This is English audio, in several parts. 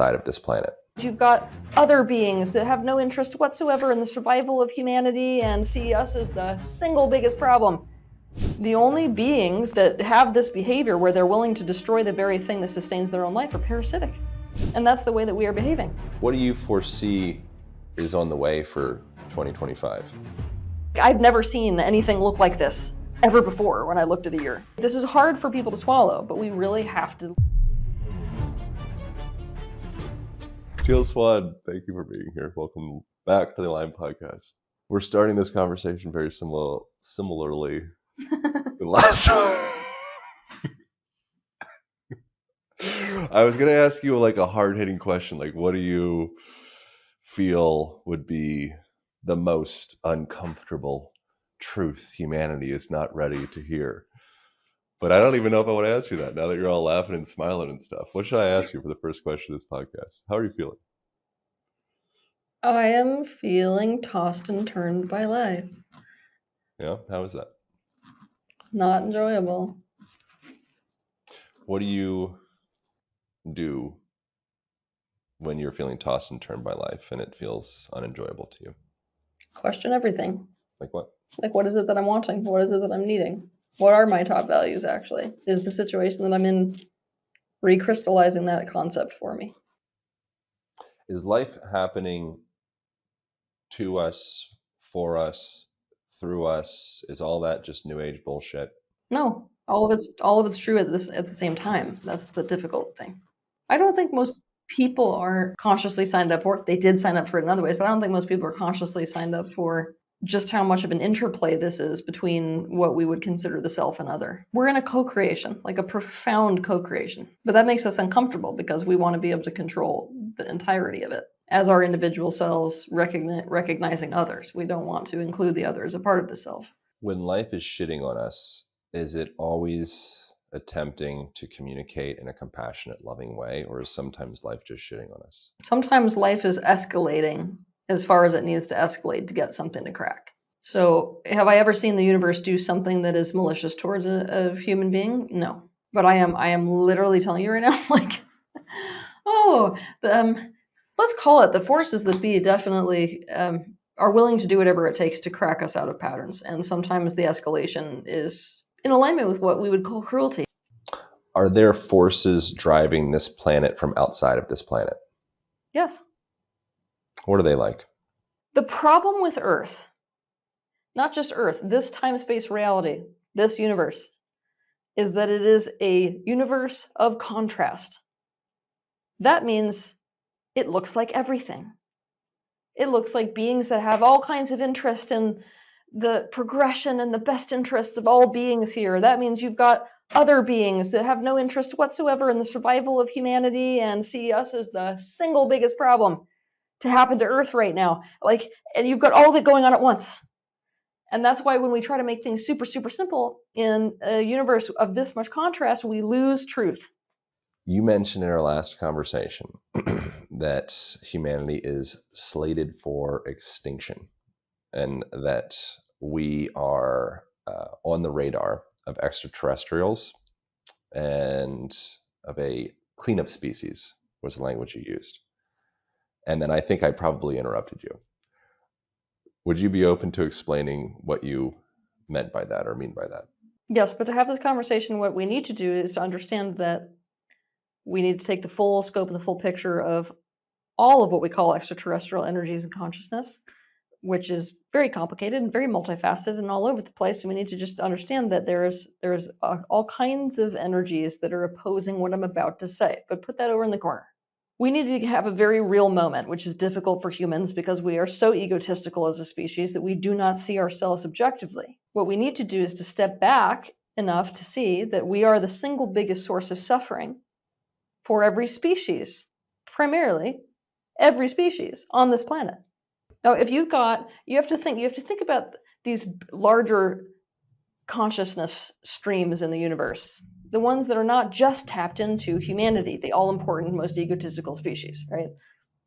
side of this planet. You've got other beings that have no interest whatsoever in the survival of humanity and see us as the single biggest problem. The only beings that have this behavior where they're willing to destroy the very thing that sustains their own life are parasitic. And that's the way that we are behaving. What do you foresee is on the way for 2025? I've never seen anything look like this ever before when I looked at the year. This is hard for people to swallow, but we really have to. Teal Swan, thank you for being here. Welcome back to the Lime Podcast. We're starting this conversation very similarly than last time. I was going to ask you like a hard-hitting question, like what do you feel would be the most uncomfortable truth humanity is not ready to hear? But I don't even know if I want to ask you that now that you're all laughing and smiling and stuff. What should I ask you for the first question of this podcast? How are you feeling? I am feeling tossed and turned by life. Yeah, how is that? Not enjoyable. What do you do when you're feeling tossed and turned by life and it feels unenjoyable to you? Question everything. Like what? Like, what is it that I'm wanting? What is it that I'm needing? What are my top values, actually? Is the situation that I'm in recrystallizing that concept for me? Is life happening to us, for us, through us? Is all that just new age bullshit? No, all of it's true at the same time. That's the difficult thing. I don't think most people are consciously signed up for it. They did sign up for it in other ways, but I don't think most people are consciously signed up for just how much of an interplay this is between what we would consider the self and other. We're in a co-creation, like a profound co-creation. But that makes us uncomfortable because we want to be able to control the entirety of it as our individual selves, recognizing others. We don't want to include the other as a part of the self. When life is shitting on us, is it always attempting to communicate in a compassionate, loving way, or is sometimes life just shitting on us? Sometimes life is escalating as far as it needs to escalate to get something to crack. So have I ever seen the universe do something that is malicious towards a human being? No. But I am literally telling you right now, like, let's call it the forces that be definitely are willing to do whatever it takes to crack us out of patterns. And sometimes the escalation is in alignment with what we would call cruelty. Are there forces driving this planet from outside of this planet? Yes. What are they like? The problem with Earth, not just Earth, this time-space reality, this universe, is that it is a universe of contrast. That means it looks like everything. It looks like beings that have all kinds of interest in the progression and the best interests of all beings here. That means you've got other beings that have no interest whatsoever in the survival of humanity and see us as the single biggest problem to happen to Earth right now. Like, and you've got all of it going on at once. And that's why when we try to make things super, super simple in a universe of this much contrast, we lose truth. You mentioned in our last conversation that humanity is slated for extinction and that we are on the radar of extraterrestrials and of a cleanup species was the language you used. And then I think I probably interrupted you. Would you be open to explaining what you meant by that or mean by that? Yes, but to have this conversation, what we need to do is to understand that we need to take the full scope and the full picture of all of what we call extraterrestrial energies and consciousness, which is very complicated and very multifaceted and all over the place. And we need to just understand that there's all kinds of energies that are opposing what I'm about to say, but put that over in the corner. We need to have a very real moment, which is difficult for humans because we are so egotistical as a species that we do not see ourselves objectively. What we need to do is to step back enough to see that we are the single biggest source of suffering for every species, primarily every species on this planet. Now, if you have to think about these larger consciousness streams in the universe, the ones that are not just tapped into humanity, the all-important, most egotistical species, right?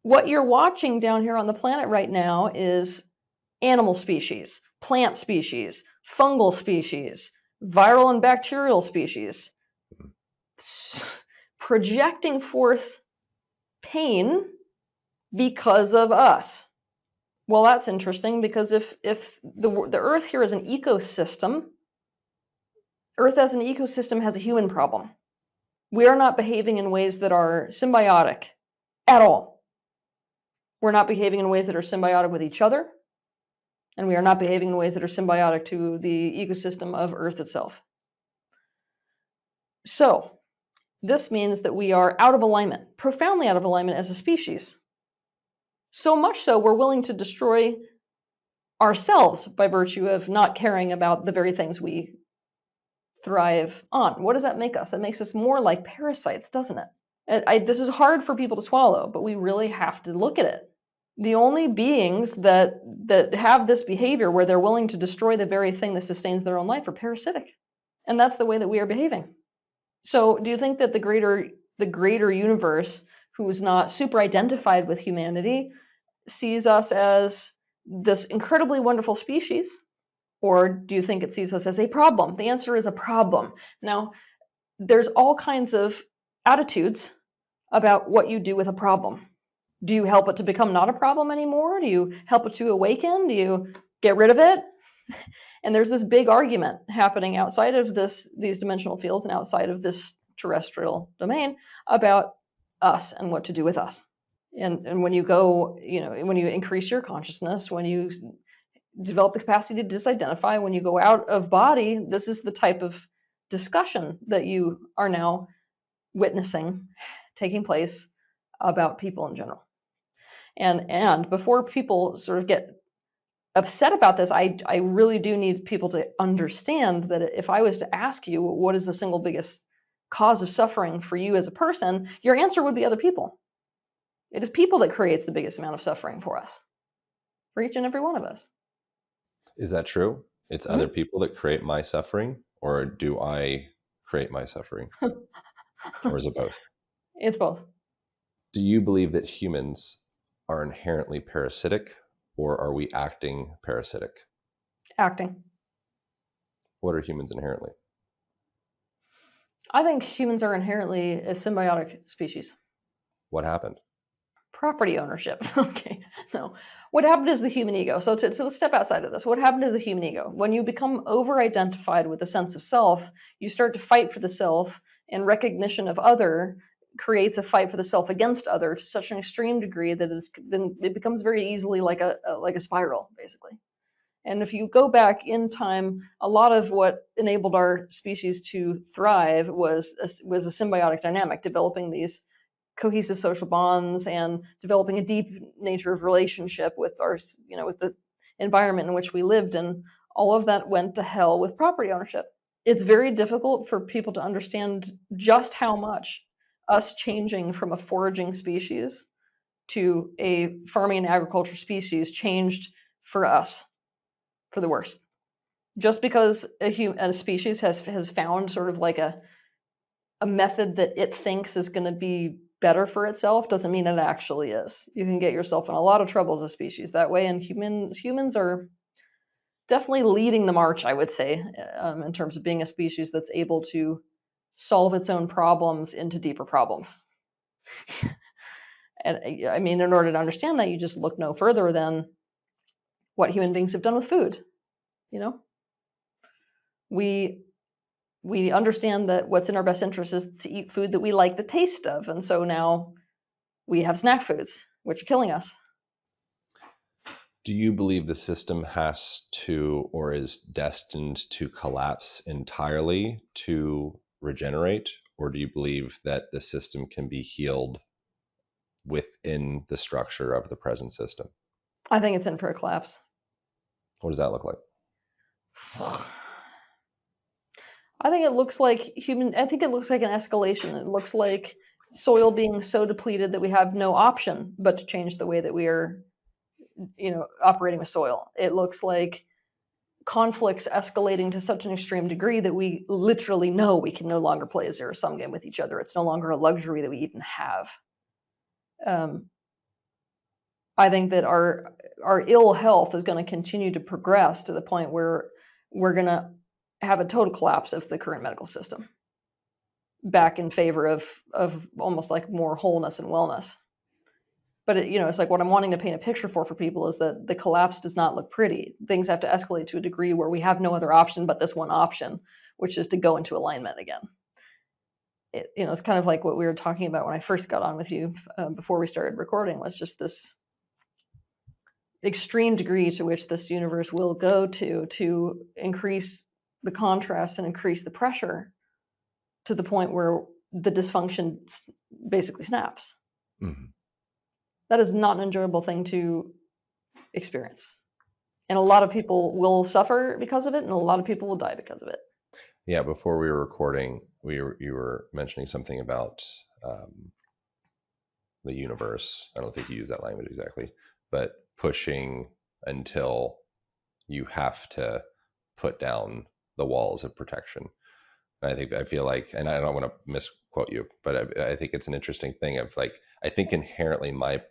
What you're watching down here on the planet right now is animal species, plant species, fungal species, viral and bacterial species, projecting forth pain because of us. Well, that's interesting, because if the Earth here is an ecosystem, Earth as an ecosystem has a human problem. We are not behaving in ways that are symbiotic at all. We're not behaving in ways that are symbiotic with each other, and we are not behaving in ways that are symbiotic to the ecosystem of Earth itself. So this means that we are out of alignment, profoundly out of alignment as a species. So much so, we're willing to destroy ourselves by virtue of not caring about the very things we thrive on. What does that make us? That makes us more like parasites, doesn't it? This is hard for people to swallow, but we really have to look at it. The only beings that have this behavior where they're willing to destroy the very thing that sustains their own life are parasitic. And that's the way that we are behaving. So do you think that the greater universe, who is not super identified with humanity, sees us as this incredibly wonderful species? Or do you think it sees us as a problem? The answer is a problem. Now, there's all kinds of attitudes about what you do with a problem. Do you help it to become not a problem anymore? Do you help it to awaken? Do you get rid of it? And there's this big argument happening outside of these dimensional fields and outside of this terrestrial domain about us and what to do with us. And when you go, when you increase your consciousness, when you develop the capacity to disidentify, when you go out of body, this is the type of discussion that you are now witnessing taking place about people in general. And before people sort of get upset about this, I really do need people to understand that if I was to ask you what is the single biggest cause of suffering for you as a person, your answer would be other people. It is people that creates the biggest amount of suffering for us, for each and every one of us. Is that true? It's other people that create my suffering, or do I create my suffering? Or is it both? It's both. Do you believe that humans are inherently parasitic, or are we acting parasitic? Acting. What are humans inherently? I think humans are inherently a symbiotic species. What happened? Property ownership. Okay, no. What happened is the human ego. So let's step outside of this. What happened is the human ego. When you become over-identified with a sense of self, you start to fight for the self, and recognition of other creates a fight for the self against other to such an extreme degree that then it becomes very easily like a spiral, basically. And if you go back in time, a lot of what enabled our species to thrive was a symbiotic dynamic, developing these cohesive social bonds and developing a deep nature of relationship with with the environment in which we lived. And all of that went to hell with property ownership. It's very difficult for people to understand just how much us changing from a foraging species to a farming and agriculture species changed for us for the worse. Just because a species has found sort of like a method that it thinks is going to be better for itself doesn't mean it actually is. You can get yourself in a lot of trouble as a species that way, and humans are definitely leading the march, I would say, in terms of being a species that's able to solve its own problems into deeper problems. And I mean, in order to understand that, you just look no further than what human beings have done with food. We understand that what's in our best interest is to eat food that we like the taste of. And so now we have snack foods, which are killing us. Do you believe the system has to, or is destined to collapse entirely to regenerate? Or do you believe that the system can be healed within the structure of the present system? I think it's in for a collapse. What does that look like? I think it looks like an escalation. It looks like soil being so depleted that we have no option but to change the way that we are, operating with soil. It looks like conflicts escalating to such an extreme degree that we literally know we can no longer play a zero-sum game with each other. It's no longer a luxury that we even have. I think that our ill health is going to continue to progress to the point where we're going to have a total collapse of the current medical system back in favor of almost like more wholeness and wellness. But it's like what I'm wanting to paint a picture for people is that the collapse does not look pretty. Things have to escalate to a degree where we have no other option but this one option, which is to go into alignment again. It's kind of like what we were talking about when I first got on with you before we started recording, was just this extreme degree to which this universe will go to increase the contrast and increase the pressure to the point where the dysfunction basically snaps. Mm-hmm. That is not an enjoyable thing to experience. And a lot of people will suffer because of it, and a lot of people will die because of it. Yeah, before we were recording, you were mentioning something about the universe. I don't think you used that language exactly, but pushing until you have to put down the walls of protection. And I feel like, and I don't want to misquote you, but I think it's an interesting thing of like, I think inherently my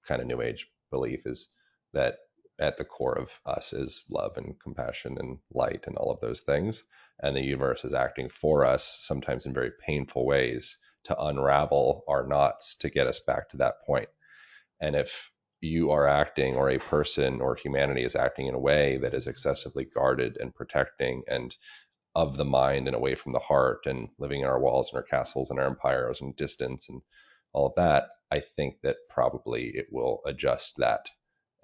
kind of new age belief is that at the core of us is love and compassion and light and all of those things. And the universe is acting for us, sometimes in very painful ways, to unravel our knots to get us back to that point. And if you are acting, or a person or humanity is acting in a way that is excessively guarded and protecting and of the mind and away from the heart, and living in our walls and our castles and our empires and distance and all of that, I think that probably it will adjust that.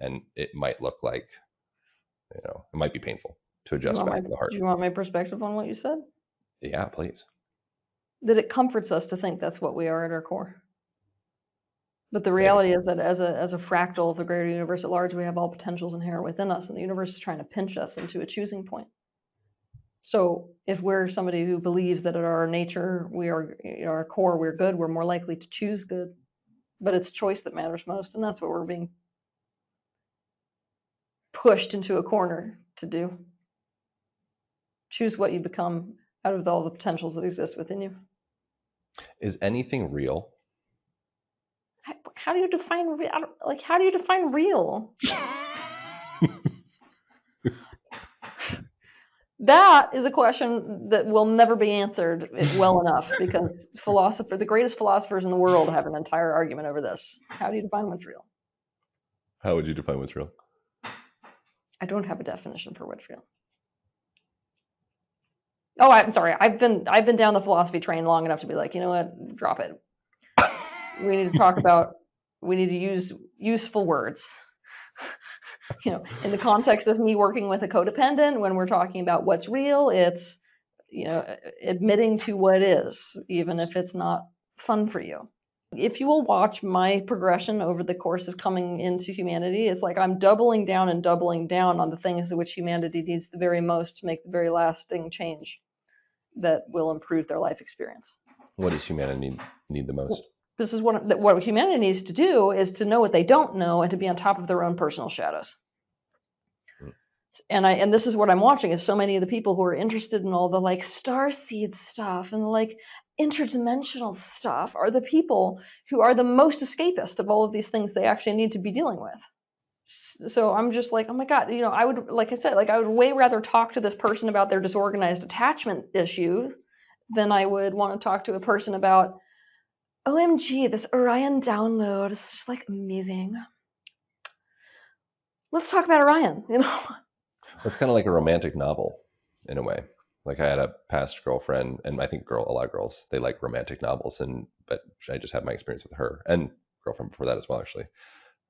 And it might look like, it might be painful to adjust back to the heart. Do you want my perspective on what you said? Yeah, please. That it comforts us to think that's what we are at our core. But the Maybe. reality is that as a fractal of the greater universe at large, we have all potentials inherent within us, and the universe is trying to pinch us into a choosing point. So if we're somebody who believes that at our nature, we are, our core, we're good, we're more likely to choose good. But it's choice that matters most, and that's what we're being pushed into a corner to do. Choose what you become out of all the potentials that exist within you. Is anything real? How do you define how do you define real? That is a question that will never be answered well enough, because the greatest philosophers in the world have an entire argument over this. How do you define what's real? How would you define what's real? I don't have a definition for what's real. Oh, I'm sorry. I've been down the philosophy train long enough to be like, you know what? Drop it. We need to use useful words. In the context of me working with a codependent, when we're talking about what's real, it's, admitting to what is, even if it's not fun for you. If you will watch my progression over the course of coming into humanity, it's like I'm doubling down and doubling down on the things in which humanity needs the very most to make the very lasting change that will improve their life experience. What does humanity need the most? This is what humanity needs to do, is to know what they don't know and to be on top of their own personal shadows. And this is what I'm watching, is so many of the people who are interested in all the like starseed stuff and like interdimensional stuff are the people who are the most escapist of all of these things they actually need to be dealing with. So I'm just like, oh my God, I would, like I said, like I would way rather talk to this person about their disorganized attachment issue than I would want to talk to a person about, OMG, this Orion download is just like amazing. Let's talk about Orion, It's kind of like a romantic novel in a way. Like I had a past girlfriend, and I think a lot of girls, they like romantic novels, but I just had my experience with her and girlfriend before that as well, actually.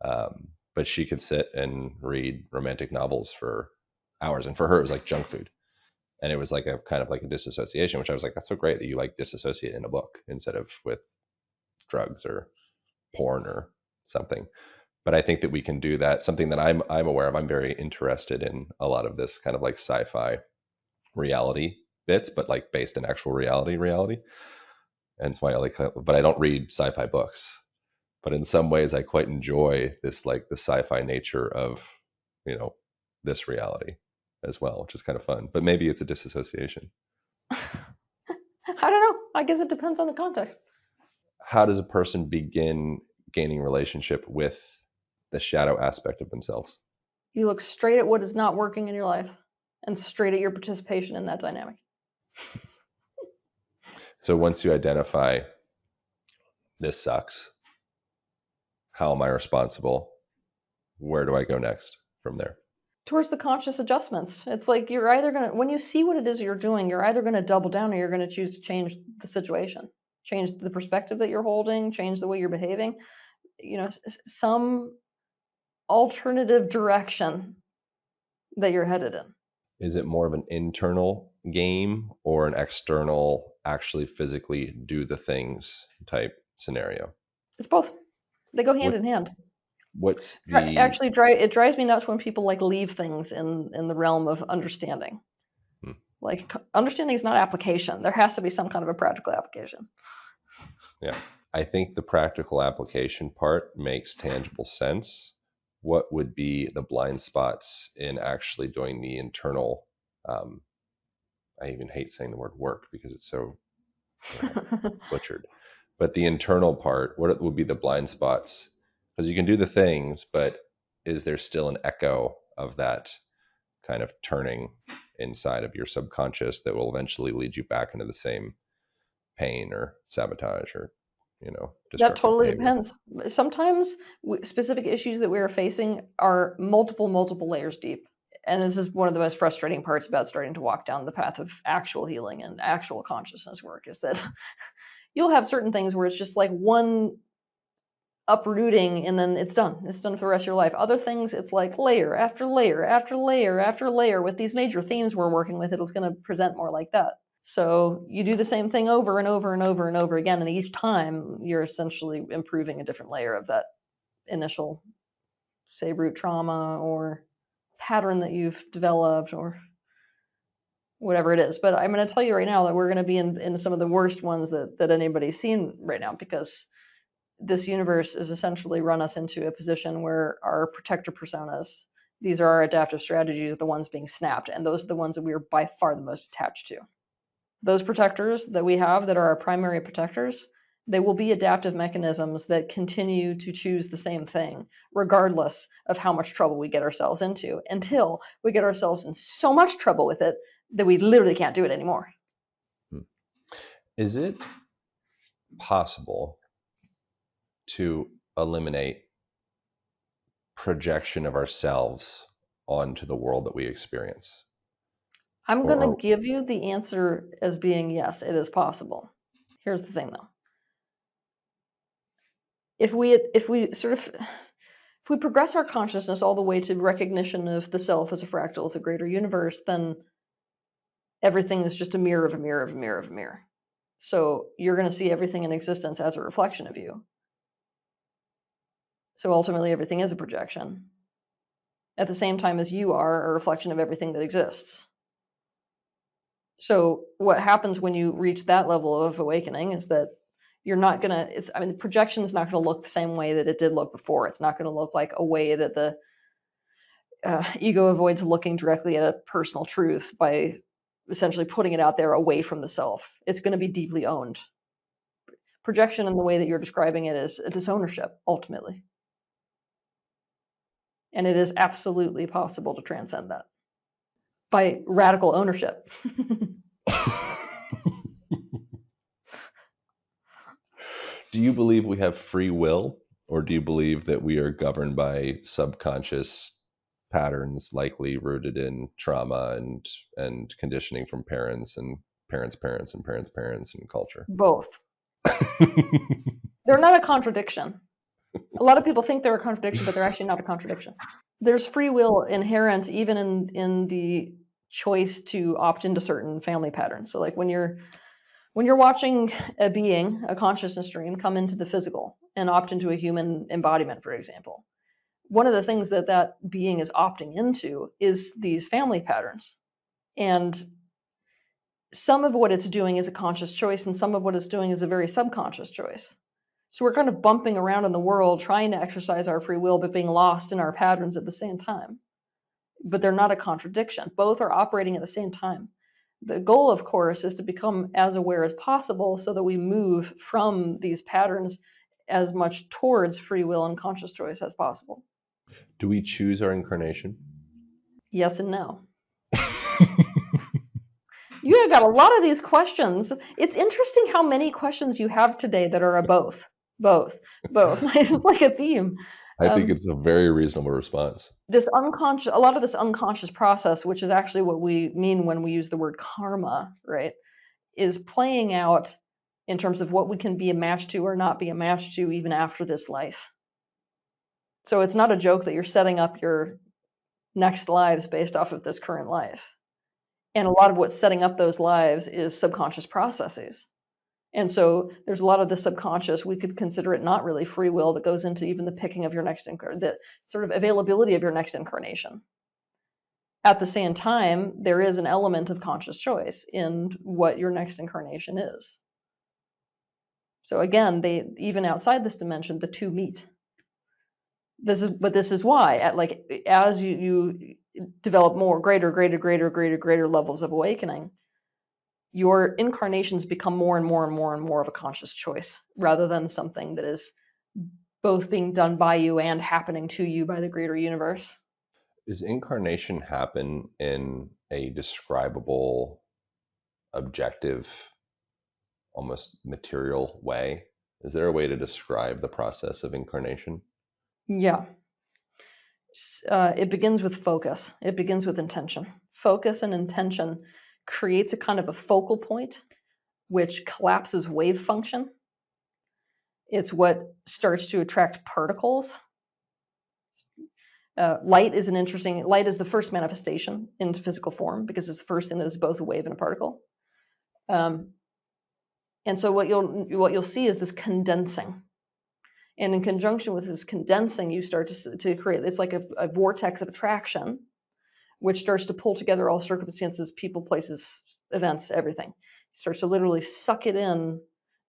But she could sit and read romantic novels for hours, and for her it was like junk food, and it was like a kind of like a disassociation, which I was like, that's so great that you like disassociate in a book instead of with drugs or porn or something. But I think that we can do that. Something that I'm aware of. I'm very interested in a lot of this kind of like sci-fi reality bits, but like based in actual reality. And it's why I like, but I don't read sci-fi books. But in some ways, I quite enjoy this, like the sci-fi nature of, this reality as well, which is kind of fun. But maybe it's a disassociation. I don't know. I guess it depends on the context. How does a person begin gaining relationship with the shadow aspect of themselves? You look straight at what is not working in your life and straight at your participation in that dynamic. So once you identify this sucks, How am I responsible? Where do I go next from there? Towards the conscious adjustments. It's like you're either going to, when you see what it is you're doing, you're either going to double down or you're going to choose to change the situation, change the perspective that you're holding, change the way you're behaving, some alternative direction that you're headed in. Is it more of an internal game or an external, actually physically do the things type scenario? It's both. They go hand in What's hand. what's the Actually, it drives me nuts when people like leave things in the realm of understanding. Like understanding is not application. There has to be some kind of a practical application. yeah. I think the practical application part makes tangible sense. What would be the blind spots in actually doing the internal? I even hate saying the word work because it's so butchered. But the internal part, what would be the blind spots? Because you can do the things, but is there still an echo of that kind of turning inside of your subconscious that will eventually lead you back into the same pain or sabotage or That destructive totally behavior? depends. Sometimes specific issues that we are facing are multiple layers deep. And this is one of the most frustrating parts about starting to walk down the path of actual healing and actual consciousness work is that you'll have certain things where it's just like one uprooting and then it's done. It's done for the rest of your life. Other things, it's like layer after layer after layer after layer. With these major themes we're working with, it's going to present more like that. So you do the same thing over and over and over and over again, and each time you're essentially improving a different layer of that initial, say, root trauma or pattern that you've developed or whatever it is. But I'm going to tell you right now that we're going to be in some of the worst ones that anybody's seen right now, because this universe is essentially run us into a position where our protector personas, these are our adaptive strategies, are the ones being snapped, and those are the ones that we are by far the most attached to. Those protectors that we have that are our primary protectors, they will be adaptive mechanisms that continue to choose the same thing, regardless of how much trouble we get ourselves into, until we get ourselves in so much trouble with it that we literally can't do it anymore. Is it possible to eliminate projection of ourselves onto the world that we experience? I'm going to Or give you the answer as being yes, it is possible. Here's the thing though. If we progress our consciousness all the way to recognition of the self as a fractal of the greater universe, then everything is just a mirror of a mirror of a mirror of a mirror. So you're going to see everything in existence as a reflection of you. So ultimately, everything is a projection, at the same time as you are a reflection of everything that exists. So what happens when you reach that level of awakening is that you're not going to, the projection is not going to look the same way that it did look before. It's not going to look like a way that the ego avoids looking directly at a personal truth by essentially putting it out there away from the self. It's going to be deeply owned. Projection in the way that you're describing it is a disownership, ultimately. And it is absolutely possible to transcend that by radical ownership. do you believe we have free will, or do you believe that we are governed by subconscious patterns likely rooted in trauma and conditioning from parents and parents' parents and parents' parents and culture? Both. They're not a contradiction. A lot of people think they're a contradiction, but they're actually not a contradiction. There's free will inherent even in the choice to opt into certain family patterns. So like when you're watching a being, a consciousness stream, come into the physical and opt into a human embodiment, for example, one of the things that being is opting into is these family patterns. And some of what it's doing is a conscious choice, and some of what it's doing is a very subconscious choice. So we're kind of bumping around in the world trying to exercise our free will, but being lost in our patterns at the same time. But they're not a contradiction. Both are operating at the same time. The goal, of course, is to become as aware as possible so that we move from these patterns as much towards free will and conscious choice as possible. Do we choose our incarnation? Yes and no. You have got a lot of these questions. It's interesting how many questions you have today that are a both. Both. It's like a theme. I think Um, it's a very reasonable response. a lot of this unconscious process, which is actually what we mean when we use the word karma, right, is playing out in terms of what we can be a match to or not be a match to even after this life. So it's not a joke that you're setting up your next lives based off of this current life. And a lot of what's setting up those lives is subconscious processes. And so there's a lot of the subconscious, we could consider it not really free will, that goes into even the picking of your next the sort of availability of your next incarnation. At the same time, there is an element of conscious choice in what your next incarnation is. So again, they even outside this dimension, the two meet. This is why as you develop more greater levels of awakening, your incarnations become more and more and more and more of a conscious choice rather than something that is both being done by you and happening to you by the greater universe. Does incarnation happen in a describable, objective, almost material way? Is there a way to describe the process of incarnation? Yeah. It begins with focus. It begins with intention. Focus and intention creates a kind of a focal point, which collapses wave function. It's what starts to attract particles. Light is the first manifestation into physical form because it's the first thing that is both a wave and a particle. Um, and so what you'll see is this condensing. And in conjunction with this condensing, you start to create, it's like a vortex of attraction, which starts to pull together all circumstances, people, places, events, everything. It starts to literally suck it in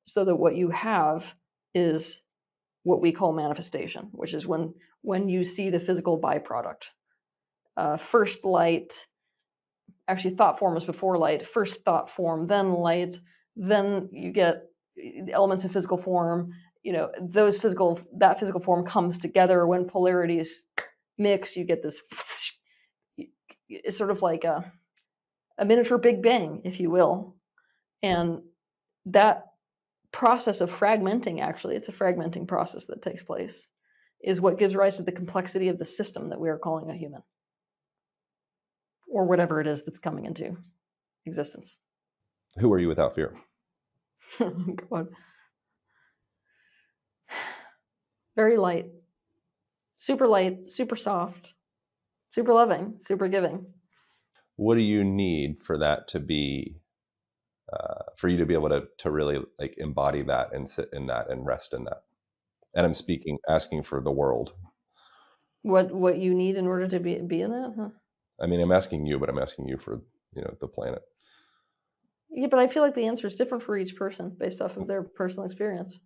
so that what you have is what we call manifestation, which is when you see the physical byproduct. First light, actually thought form is before light, first thought form, then light, then you get elements of physical form. That physical form comes together when polarities mix, you get this. It's sort of like a miniature Big Bang, if you will. And that process of fragmenting, actually, it's a fragmenting process that takes place, is what gives rise to the complexity of the system that we are calling a human, or whatever it is that's coming into existence. Who are you without fear? God. Very light, super soft, super loving, super giving. What do you need for that to be, for you to be able to really like embody that and sit in that and rest in that? And asking for the world. What you need in order to be in that, huh? I mean, I'm asking you, but I'm asking you for, the planet. Yeah, but I feel like the answer is different for each person based off of their personal experience.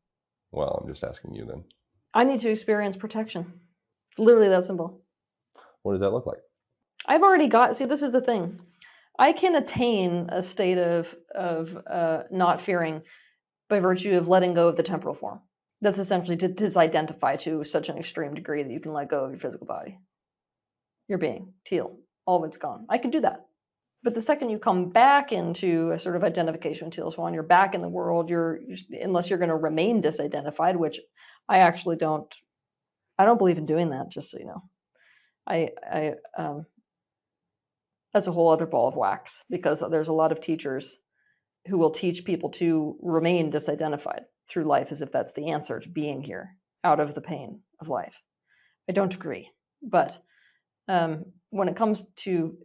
Well, I'm just asking you then. I need to experience protection. It's literally that simple. What does that look like? I've already see, this is the thing. I can attain a state of not fearing by virtue of letting go of the temporal form. That's essentially to disidentify to such an extreme degree that you can let go of your physical body. Your being, teal, all of it's gone. I can do that. But the second you come back into a sort of identification with Teal Swan, you're back in the world. Unless you're going to remain disidentified, which I actually don't. I don't believe in doing that. Just so you know, I that's a whole other ball of wax because there's a lot of teachers who will teach people to remain disidentified through life as if that's the answer to being here out of the pain of life. I don't agree, but when it comes to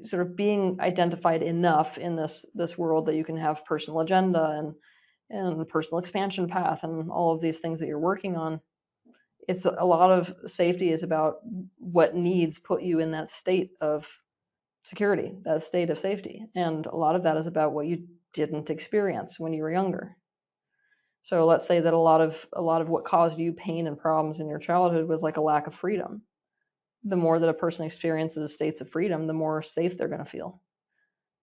sort of being identified enough in this world that you can have personal agenda and personal expansion path and all of these things that you're working on, it's a lot of safety is about what needs put you in that state of security, that state of safety, and a lot of that is about what you didn't experience when you were younger. So let's say that a lot of what caused you pain and problems in your childhood was like a lack of freedom. The more that a person experiences states of freedom, the more safe they're going to feel.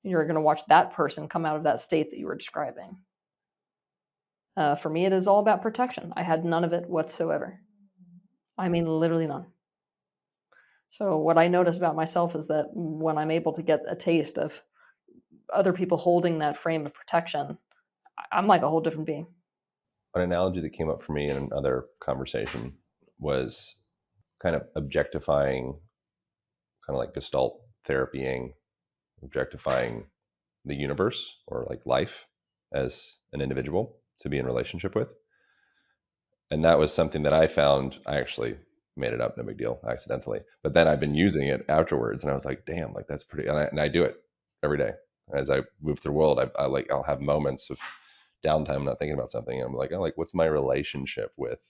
You're going to watch that person come out of that state that you were describing. For me, it is all about protection. I had none of it whatsoever. I mean, literally none. So what I notice about myself is that when I'm able to get a taste of other people holding that frame of protection, I'm like a whole different being. an analogy that came up for me in another conversation was kind of objectifying, kind of like Gestalt therapying, objectifying the universe or like life as an individual to be in relationship with. And that was something that I found. I actually made it up, no big deal, accidentally. But then I've been using it afterwards, and I was like, damn, like that's pretty. And I do it every day as I move through the world. I'll have moments of downtime, not thinking about something. And I'm like, oh, like what's my relationship with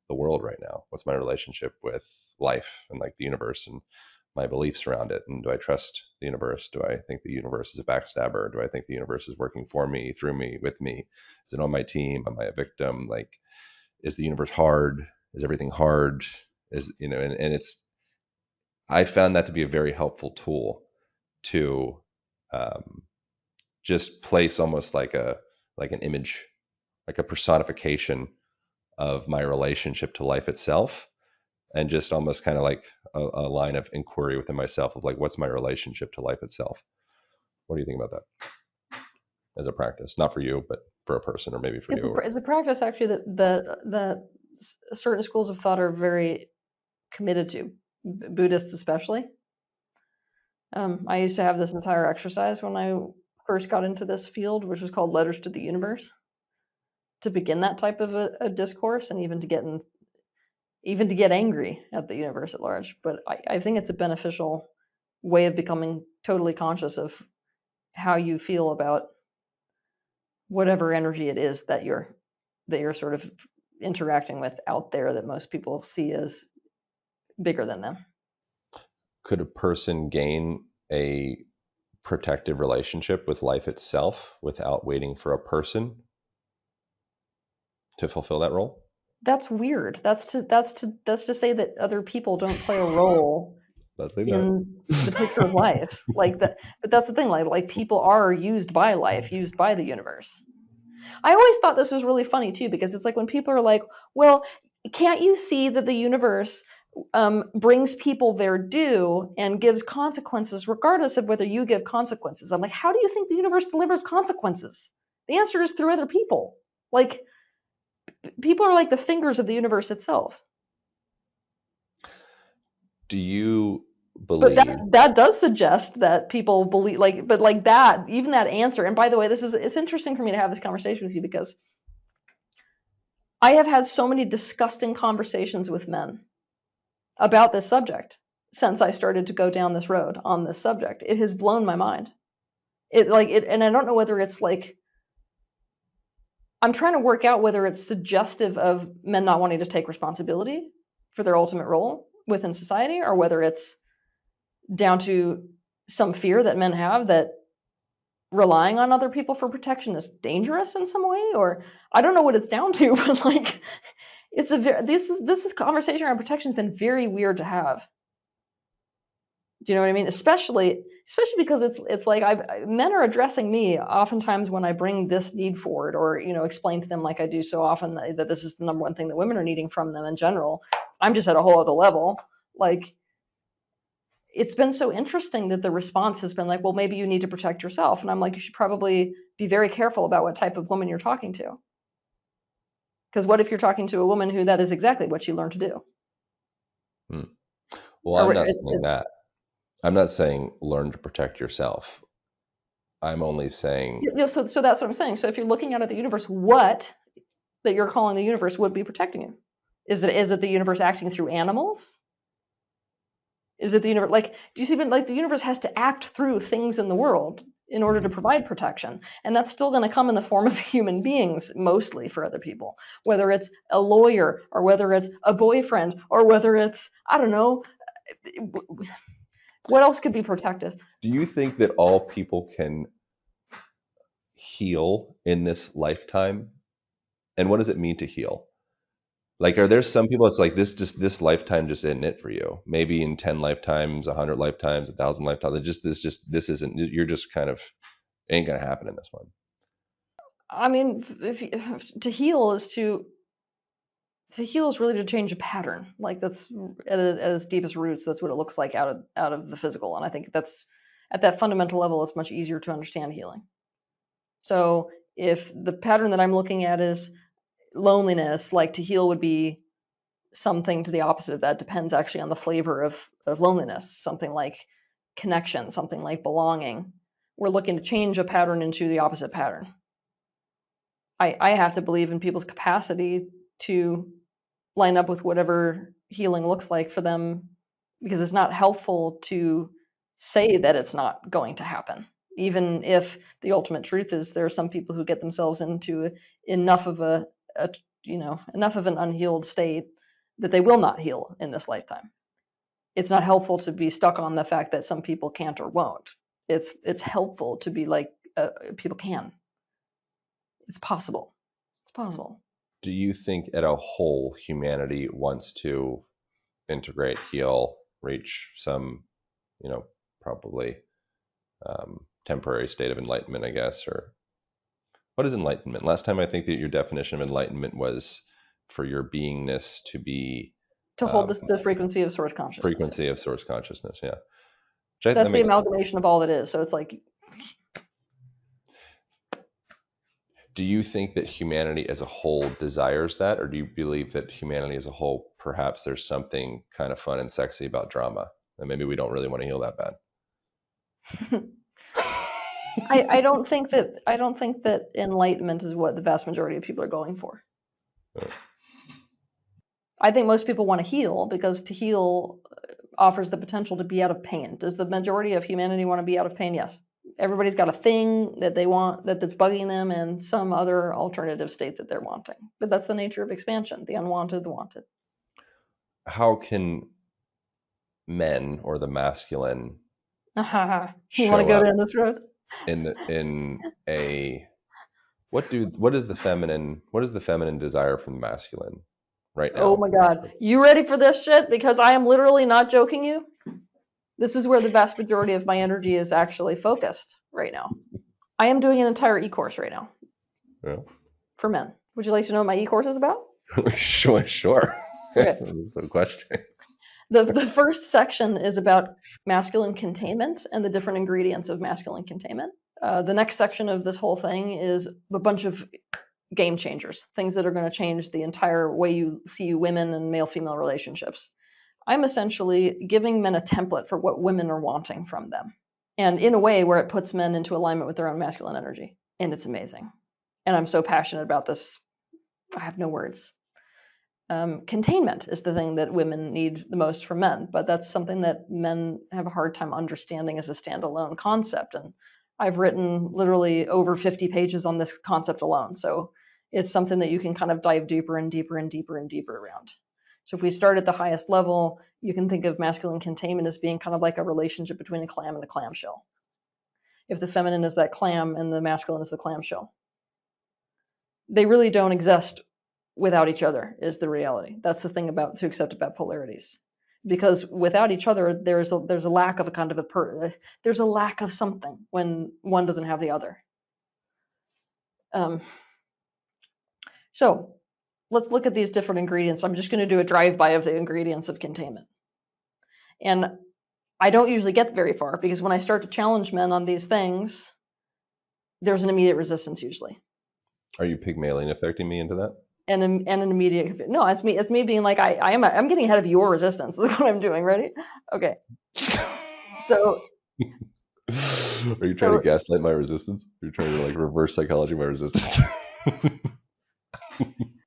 the world right now? What's my relationship with life and like the universe and my beliefs around it? And do I trust the universe? Do I think the universe is a backstabber? Do I think the universe is working for me, through me, with me? Is it on my team? Am I a victim? Like, is the universe hard? Is everything hard? Is, you know, and it's, I found that to be a very helpful tool to um, just place almost like an image, like a personification of my relationship to life itself, and just almost kind of like a line of inquiry within myself of like, what's my relationship to life itself? What do you think about that as a practice? Not for you, but for a person, or maybe for you. It's a practice actually that certain schools of thought are very committed to, Buddhists especially. I used to have this entire exercise when I first got into this field, which was called Letters to the Universe, to begin that type of a discourse, and even to get angry at the universe at large. But I think it's a beneficial way of becoming totally conscious of how you feel about whatever energy it is that you're sort of interacting with out there that most people see as bigger than them. Could a person gain a protective relationship with life itself without waiting for a person to fulfill that role? That's weird. That's to say that other people don't play a role Let's say that. in the picture of life. Like that, but that's the thing, like people are used by life, used by the universe. I always thought this was really funny too, because it's like when people are like, well, can't you see that the universe brings people their due and gives consequences regardless of whether you give consequences? I'm like, how do you think the universe delivers consequences? The answer is through other people. Like, people are like the fingers of the universe itself. Do you But believe? that does suggest that people believe, like, but like that, even that answer. And by the way, it's interesting for me to have this conversation with you, because I have had so many disgusting conversations with men about this subject since I started to go down this road on this subject. It has blown my mind. And I don't know whether it's like, I'm trying to work out whether it's suggestive of men not wanting to take responsibility for their ultimate role within society, or whether it's down to some fear that men have that relying on other people for protection is dangerous in some way, or I don't know what it's down to, but like, it's this conversation around protection has been very weird to have. Do you know what I mean? Especially because it's like men are addressing me oftentimes when I bring this need forward, or explain to them, like I do so often, that this is the number one thing that women are needing from them in general. I'm just at a whole other level. Like, it's been so interesting that the response has been like, well, maybe you need to protect yourself. And I'm like, you should probably be very careful about what type of woman you're talking to. Because what if you're talking to a woman who that is exactly what she learned to do? Hmm. Well, Or I'm not saying that. I'm not saying learn to protect yourself. I'm only saying, so that's what I'm saying. So if you're looking out at the universe, what that you're calling the universe would be protecting you? Is it the universe acting through animals? Is it the universe? Like, do you see? Like, the universe has to act through things in the world in order to provide protection, and that's still going to come in the form of human beings, mostly for other people. Whether it's a lawyer, or whether it's a boyfriend, or whether it's, I don't know, what else could be protective? do you think that all people can heal in this lifetime? And what does it mean to heal? Like, are there some people it's like this lifetime just isn't it for you? Maybe in 10 lifetimes, 100 lifetimes, 1,000 lifetimes, this isn't, you're just kind of, ain't gonna happen in this one. I mean, to heal is really to change a pattern. Like, that's at its deepest roots. That's what it looks like out of the physical. And I think that's, at that fundamental level, it's much easier to understand healing. So if the pattern that I'm looking at is loneliness, like to heal would be something to the opposite of that. Depends actually on the flavor of loneliness. Something like connection, something like belonging. We're looking to change a pattern into the opposite pattern. I have to believe in people's capacity to line up with whatever healing looks like for them, because it's not helpful to say that it's not going to happen, even if the ultimate truth is there are some people who get themselves into enough of enough of an unhealed state that they will not heal in this lifetime. It's not helpful to be stuck on the fact that some people can't or won't. It's helpful to be like, people can. It's possible. It's possible. Do you think at a whole humanity wants to integrate, heal, reach some, probably temporary state of enlightenment, I guess? Or what is enlightenment? Last time I think that your definition of enlightenment was for your beingness to be To hold the frequency of source consciousness. frequency of source consciousness. Yeah. That's the amalgamation of all that is. So it's like, do you think that humanity as a whole desires that, or do you believe that humanity as a whole, perhaps there's something kind of fun and sexy about drama, and maybe we don't really want to heal that bad? I don't think that enlightenment is what the vast majority of people are going for. I think most people want to heal, because to heal offers the potential to be out of pain. Does the majority of humanity want to be out of pain? Yes. Everybody's got a thing that they want, that's bugging them, and some other alternative state that they're wanting. But that's the nature of expansion: the unwanted, the wanted. How can men, or the masculine, you want to go down this road? What is the feminine desire from the masculine right now? Oh my God. You ready for this shit? Because I am literally not joking you. This is where the vast majority of my energy is actually focused right now. I am doing an entire e-course right now. Yeah. For men. Would you like to know what my e-course is about? Sure. Okay. That's a question. The first section is about masculine containment and the different ingredients of masculine containment. The next section of this whole thing is a bunch of game changers, things that are going to change the entire way you see women and male-female relationships. I'm essentially giving men a template for what women are wanting from them, and in a way where it puts men into alignment with their own masculine energy. And it's amazing. And I'm so passionate about this. I have no words. Containment is the thing that women need the most from men, but that's something that men have a hard time understanding as a standalone concept. And I've written literally over 50 pages on this concept alone. So it's something that you can kind of dive deeper and deeper and deeper and deeper around. So if we start at the highest level, you can think of masculine containment as being kind of like a relationship between a clam and a clamshell. If the feminine is that clam and the masculine is the clamshell, they really don't exist without each other, is the reality. That's the thing to accept about polarities, because without each other, there's a lack of a kind of there's a lack of something when one doesn't have the other. So let's look at these different ingredients. I'm just going to do a drive-by of the ingredients of containment. And I don't usually get very far, because when I start to challenge men on these things, there's an immediate resistance usually. Are you Pygmalion affecting me into that? And an immediate, no, it's me being like, I'm getting ahead of your resistance. That's what I'm doing. Ready? Okay. So are you trying to gaslight my resistance? You're trying to like reverse psychology my resistance?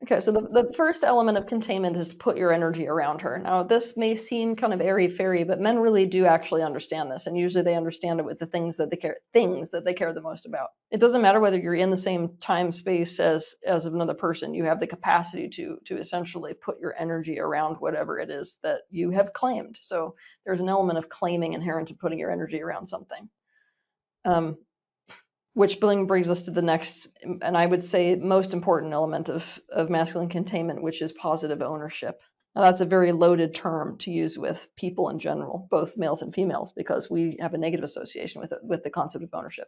Okay, so the first element of containment is to put your energy around her. Now, this may seem kind of airy-fairy, but men really do actually understand this, and usually they understand it with the things that they care the most about. It doesn't matter whether you're in the same time space as another person. You have the capacity to essentially put your energy around whatever it is that you have claimed. So there's an element of claiming inherent to putting your energy around something. Which brings us to the next, and I would say most important element of masculine containment, which is positive ownership. Now, that's a very loaded term to use with people in general, both males and females, because we have a negative association with the concept of ownership.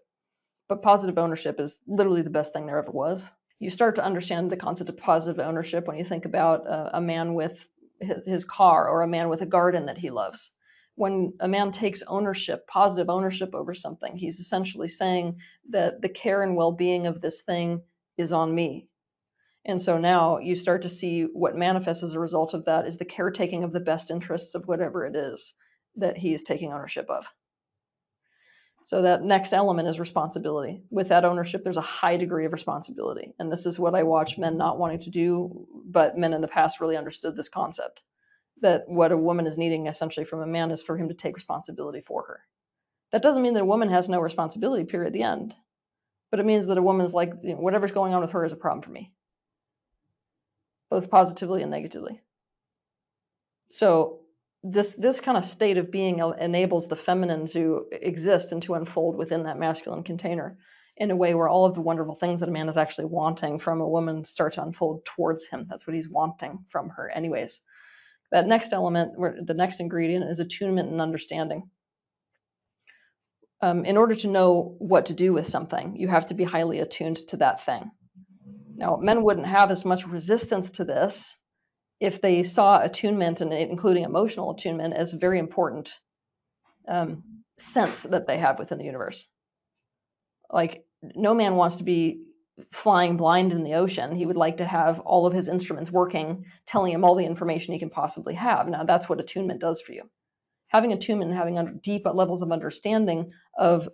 But positive ownership is literally the best thing there ever was. You start to understand the concept of positive ownership when you think about a man with his car, or a man with a garden that he loves. When a man takes ownership, positive ownership over something, he's essentially saying that the care and well-being of this thing is on me. And so now you start to see what manifests as a result of that is the caretaking of the best interests of whatever it is that he is taking ownership of. So that next element is responsibility. With that ownership, there's a high degree of responsibility. And this is what I watch men not wanting to do, but men in the past really understood this concept, that what a woman is needing essentially from a man is for him to take responsibility for her. That doesn't mean that a woman has no responsibility, period, at the end. But it means that a woman's like, whatever's going on with her is a problem for me, both positively and negatively. So this kind of state of being enables the feminine to exist and to unfold within that masculine container in a way where all of the wonderful things that a man is actually wanting from a woman start to unfold towards him. That's what he's wanting from her anyways. That next element, the next ingredient, is attunement and understanding. In order to know what to do with something, you have to be highly attuned to that thing. Now, men wouldn't have as much resistance to this if they saw attunement, and including emotional attunement, as a very important sense that they have within the universe. Like, no man wants to be flying blind in the ocean. He would like to have all of his instruments working, telling him all the information he can possibly have. Now, that's what attunement does for you. Having attunement and having deep levels of understanding of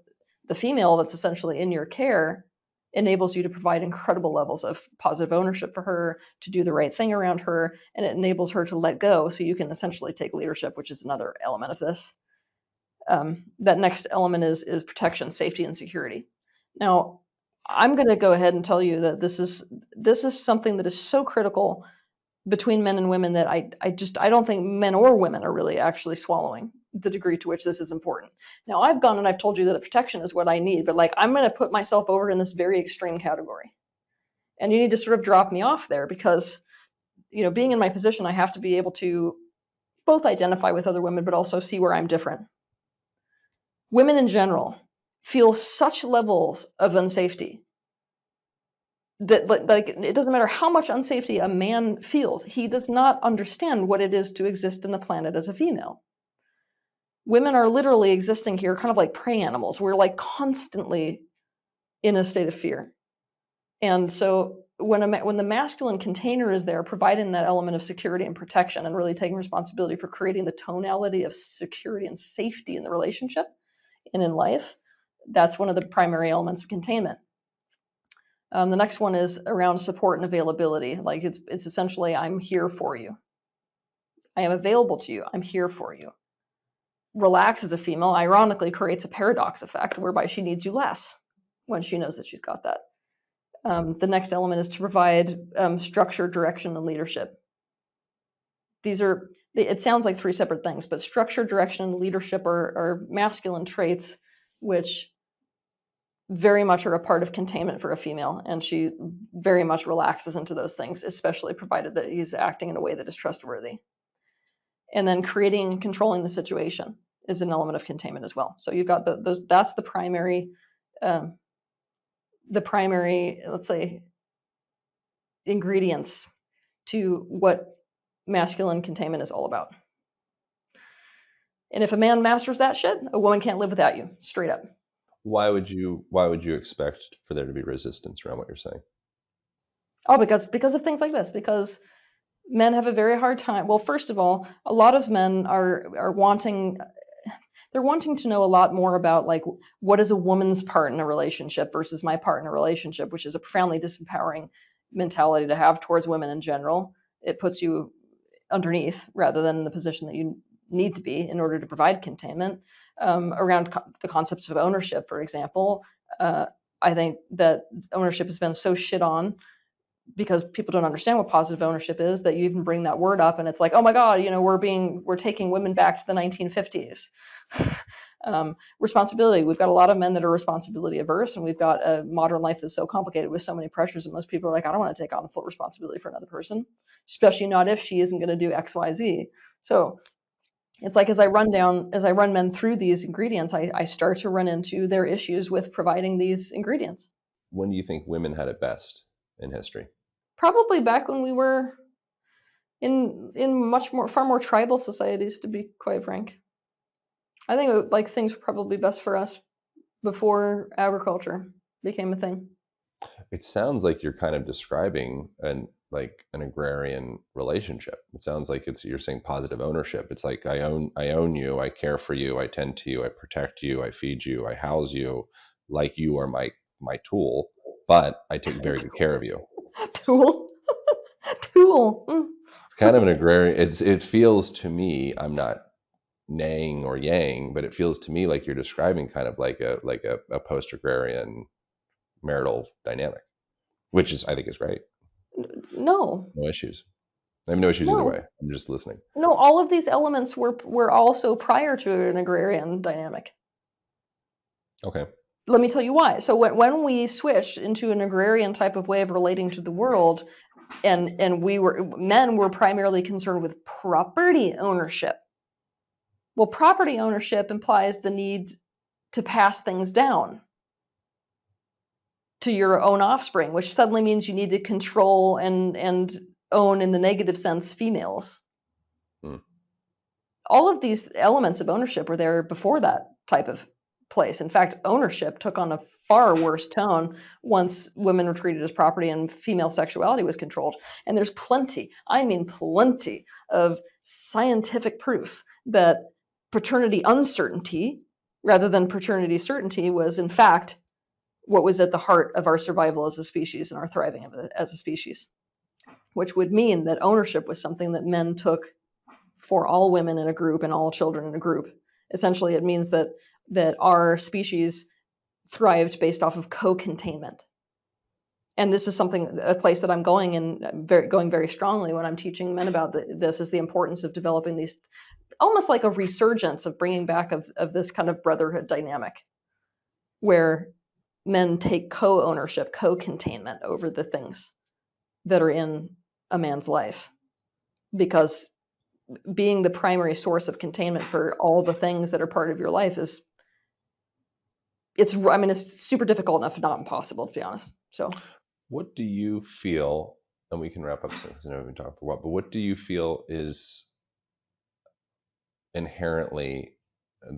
the female that's essentially in your care enables you to provide incredible levels of positive ownership for her, to do the right thing around her, and it enables her to let go so you can essentially take leadership, which is another element of this. That next element is protection, safety, and security. Now, I'm going to go ahead and tell you that this is something that is so critical between men and women that I don't think men or women are really actually swallowing the degree to which this is important. Now, I've gone and I've told you that protection is what I need, but like, I'm going to put myself over in this very extreme category. And you need to sort of drop me off there because, being in my position, I have to be able to both identify with other women, but also see where I'm different. Women in general feel such levels of unsafety that, like, it doesn't matter how much unsafety a man feels, he does not understand what it is to exist in the planet as a female. Women are literally existing here kind of like prey animals. We're like constantly in a state of fear. And so when the masculine container is there, providing that element of security and protection and really taking responsibility for creating the tonality of security and safety in the relationship and in life, that's one of the primary elements of containment. The next one is around support and availability. Like, it's essentially, I'm here for you. I am available to you. I'm here for you. Relax as a female, ironically, creates a paradox effect whereby she needs you less when she knows that she's got that. The next element is to provide structure, direction, and leadership. It sounds like three separate things, but structure, direction, and leadership are masculine traits which very much are a part of containment for a female, and she very much relaxes into those things, especially provided that he's acting in a way that is trustworthy. And then creating and controlling the situation is an element of containment as well. So you've got those. That's the primary, let's say, ingredients to what masculine containment is all about. And if a man masters that shit, a woman can't live without you, straight up. Why would you expect for there to be resistance around what you're saying? Oh, because of things like this. Because men have a very hard time. Well, first of all, a lot of men are wanting to know a lot more about, like, what is a woman's part in a relationship versus my part in a relationship, which is a profoundly disempowering mentality to have towards women in general. It puts you underneath rather than in the position that you need to be in order to provide containment. Around the concepts of ownership, for example, I think that ownership has been so shit on because people don't understand what positive ownership is, that you even bring that word up and it's like, oh my God, we're taking women back to the 1950s. Responsibility. We've got a lot of men that are responsibility averse, and we've got a modern life that's so complicated with so many pressures that most people are like, I don't want to take on full responsibility for another person, especially not if she isn't going to do X, Y, Z. So it's like, as I run men through these ingredients, I start to run into their issues with providing these ingredients. When do you think women had it best in history? Probably back when we were in far more tribal societies, to be quite frank. I think things were probably best for us before agriculture became a thing. It sounds like you're kind of describing an agrarian relationship. It sounds like you're saying positive ownership. It's like I own you, I care for you, I tend to you, I protect you, I feed you, I house you, like you are my tool, but I take very good care of you. Tool. Tool. It's kind of an agrarian. It feels to me, I'm not naying or yang, but it feels to me like you're describing kind of like a post agrarian marital dynamic, which is I think is great. No, No issues. I have no issues either way. no, I'm just listening. no. All of these elements were also prior to an agrarian dynamic. Okay. Let me tell you why. So when we switched into an agrarian type of way of relating to the world, and men were primarily concerned with property ownership. Well, property ownership implies the need to pass things down to your own offspring, which suddenly means you need to control and own, in the negative sense, females. Hmm. All of these elements of ownership were there before that type of place. In fact, ownership took on a far worse tone once women were treated as property and female sexuality was controlled. And there's plenty, I mean plenty, of scientific proof that paternity uncertainty rather than paternity certainty was, in fact, what was at the heart of our survival as a species and our thriving as a species, which would mean that ownership was something that men took for all women in a group and all children in a group. Essentially, it means that our species thrived based off of co-containment. And this is a place that I'm going in, going very strongly when I'm teaching men about this, is the importance of developing these, almost like a resurgence of bringing back of this kind of brotherhood dynamic, where men take co-ownership, co-containment over the things that are in a man's life, because being the primary source of containment for all the things that are part of your life is, it's super difficult enough, not impossible, to be honest. So What do you feel, and we can wrap up soon because I know we've been talking for a while, but what do you feel is inherently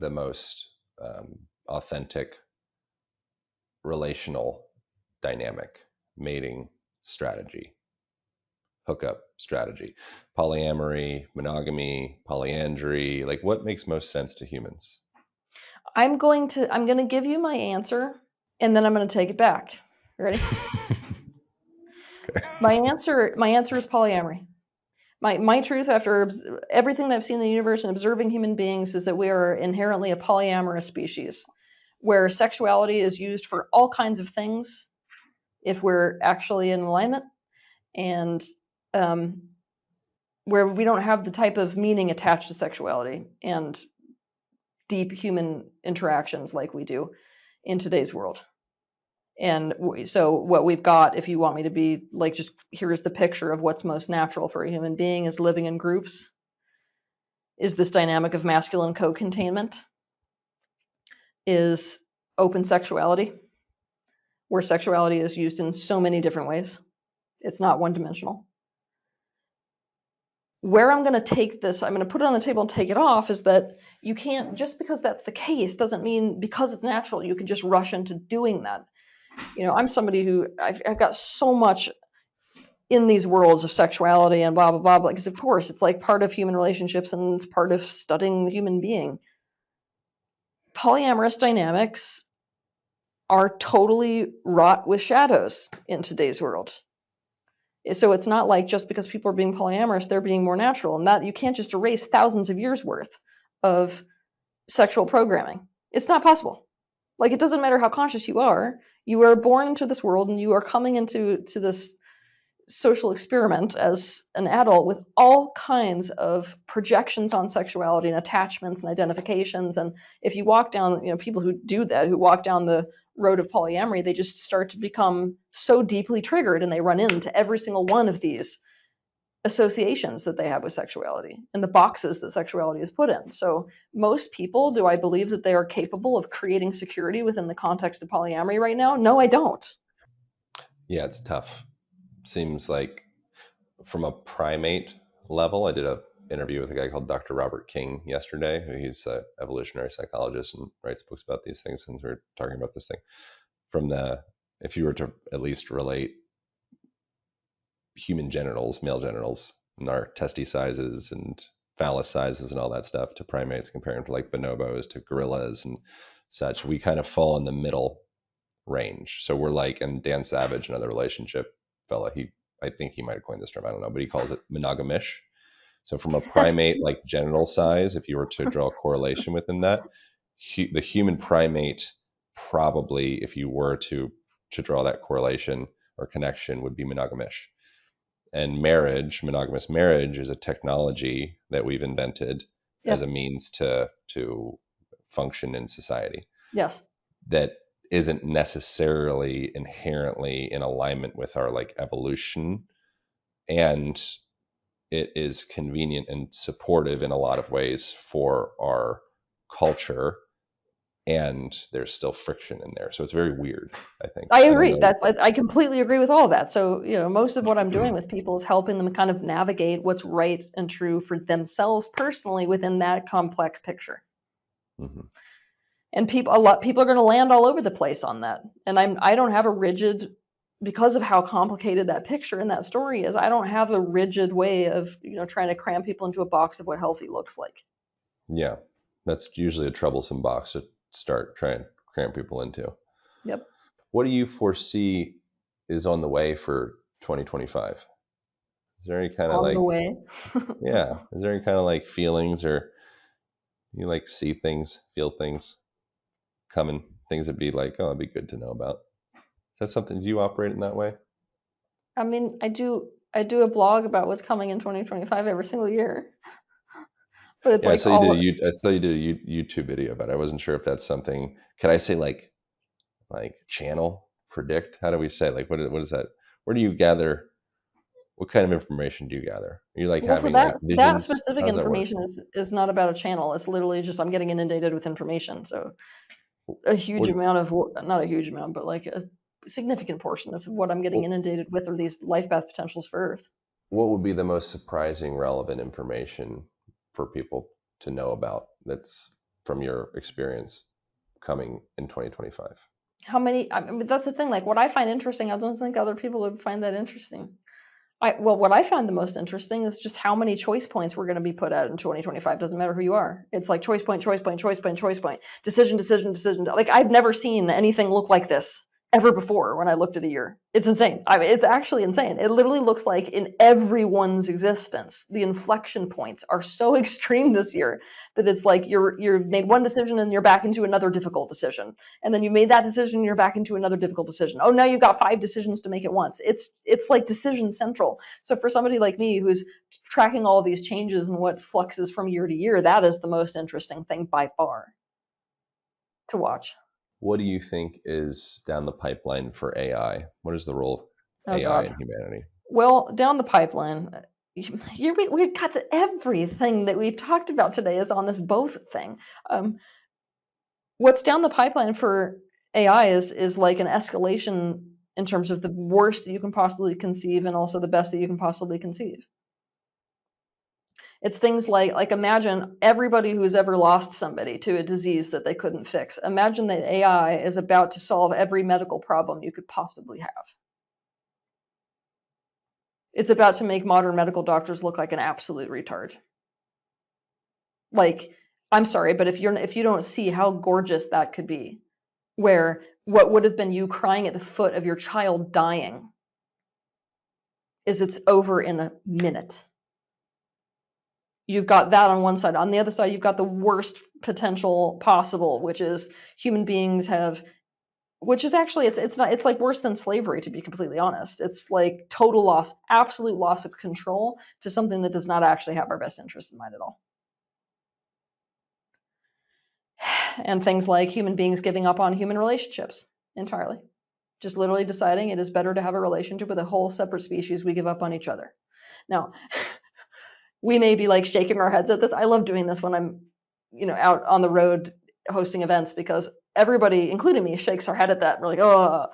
the most authentic relational dynamic mating strategy, hookup strategy? Polyamory, monogamy, polyandry, like what makes most sense to humans? I'm going to give you my answer, and then I'm going to take it back. You ready? Okay. My answer is polyamory. My truth, after everything that I've seen in the universe and observing human beings, is that we are inherently a polyamorous species, where sexuality is used for all kinds of things if we're actually in alignment, and um, where we don't have the type of meaning attached to sexuality and deep human interactions like we do in today's world. And so what we've got, if you want me to be like, just here's the picture of what's most natural for a human being is living in groups, is this dynamic of masculine co-containment, is open sexuality, where sexuality is used in so many different ways. It's not one dimensional. Where I'm going to take this, I'm going to put it on the table and take it off, is that you can't, just because that's the case doesn't mean because it's natural you can just rush into doing that. I'm somebody who I've got so much in these worlds of sexuality and blah blah blah, because of course it's like part of human relationships and it's part of studying the human being. Polyamorous dynamics are totally wrought with shadows in today's world. So it's not like just because people are being polyamorous, they're being more natural, and that you can't just erase thousands of years worth of sexual programming. It's not possible. Like, it doesn't matter how conscious you are born into this world and you are coming into this social experiment as an adult with all kinds of projections on sexuality and attachments and identifications. And if you walk down, people who do that, who walk down the road of polyamory, they just start to become so deeply triggered and they run into every single one of these associations that they have with sexuality and the boxes that sexuality is put in. So most people, do I believe that they are capable of creating security within the context of polyamory right now? No, I don't. Yeah, it's tough. Seems like from a primate level, I did a interview with a guy called Dr. Robert King yesterday, who he's an evolutionary psychologist and writes books about these things. And we're talking about this thing from the if you were to at least relate human genitals, male genitals, and our testy sizes and phallus sizes and all that stuff to primates, comparing to like bonobos to gorillas and such, we kind of fall in the middle range. So we're like, and Dan Savage, another relationship fella, I think he might have coined this term, I don't know, but he calls it monogamish. So from a primate like genital size, if you were to draw a correlation within that, the human primate probably, if you were to draw that correlation or connection, would be monogamish. And marriage, monogamous marriage, is a technology that we've invented as Yes. a means to function in society Yes. that isn't necessarily inherently in alignment with our like evolution, and it is convenient and supportive in a lot of ways for our culture, and there's still friction in there, so it's very weird. I think, I I don't agree. know. I completely agree with all of that. So, most of what I'm doing with people is helping them kind of navigate what's right and true for themselves personally within that complex picture. Mhm. And people are going to land all over the place on that. And I don't have a rigid, because of how complicated that picture and that story is, I don't have a rigid way of, trying to cram people into a box of what healthy looks like. Yeah, that's usually a troublesome box to start trying to cram people into. Yep. What do you foresee is on the way for 2025? Is there any kind of On the like, way. yeah, is there any kind of like feelings, or you like see things, feel things coming, things that be like, oh, it'd be good to know about? Is that something, do you operate in that way? I mean, I do a blog about what's coming in 2025 every single year, but it's Yeah, like all. I saw you did a YouTube video about it. I wasn't sure if that's something. Could I say like channel, predict? How do we say, like, what is that? Where do you gather? What kind of information do you gather? Are you like Well, for having like that visions? specific How does that work? information is not about a channel. It's literally just I'm getting inundated with information. So a huge What amount of not a huge amount, but like a significant portion of what I'm getting what inundated with are these life path potentials for Earth. what would be the most surprising, relevant information for people to know about that's from your experience coming in 2025? How many? I mean, that's the thing. Like what I find interesting, I don't think other people would find that interesting. What I find the most interesting is just how many choice points we're going to be put at in 2025. Doesn't matter who you are. It's like choice point, choice point, choice point, choice point, decision, decision, decision. Like I've never seen anything look like this ever before when I looked at a year. It's insane. I mean, it's actually insane. It literally looks like in everyone's existence, the inflection points are so extreme this year that it's like you've made one decision and you're back into another difficult decision, and then you made that decision and you're back into another difficult decision. Oh, now you've got 5 decisions to make at once. It's like decision central. So for somebody like me who's tracking all of these changes and what fluxes from year to year, that is the most interesting thing by far to watch. What do you think is down the pipeline for AI? What is the role of Oh AI God. in humanity? Well, down the pipeline, we've got everything that we've talked about today is on this both thing. Um, what's down the pipeline for AI is like an escalation in terms of the worst that you can possibly conceive and also the best that you can possibly conceive. It's things like imagine everybody who's ever lost somebody to a disease that they couldn't fix. Imagine that AI is about to solve every medical problem you could possibly have. It's about to make modern medical doctors look like an absolute retard. Like, I'm sorry, but if you don't see how gorgeous that could be, where what would have been you crying at the foot of your child dying is it's over in a minute. You've got that on one side. On the other side, you've got the worst potential possible, which is human beings have, which is actually it's not, it's like worse than slavery, to be completely honest. It's like total loss, absolute loss of control to something that does not actually have our best interest in mind at all. And things like human beings giving up on human relationships entirely. Just literally deciding it is better to have a relationship with a whole separate species. We give up on each other. Now, we may be like shaking our heads at this. I love doing this when I'm, out on the road hosting events because everybody, including me, shakes our head at that. We're like, oh,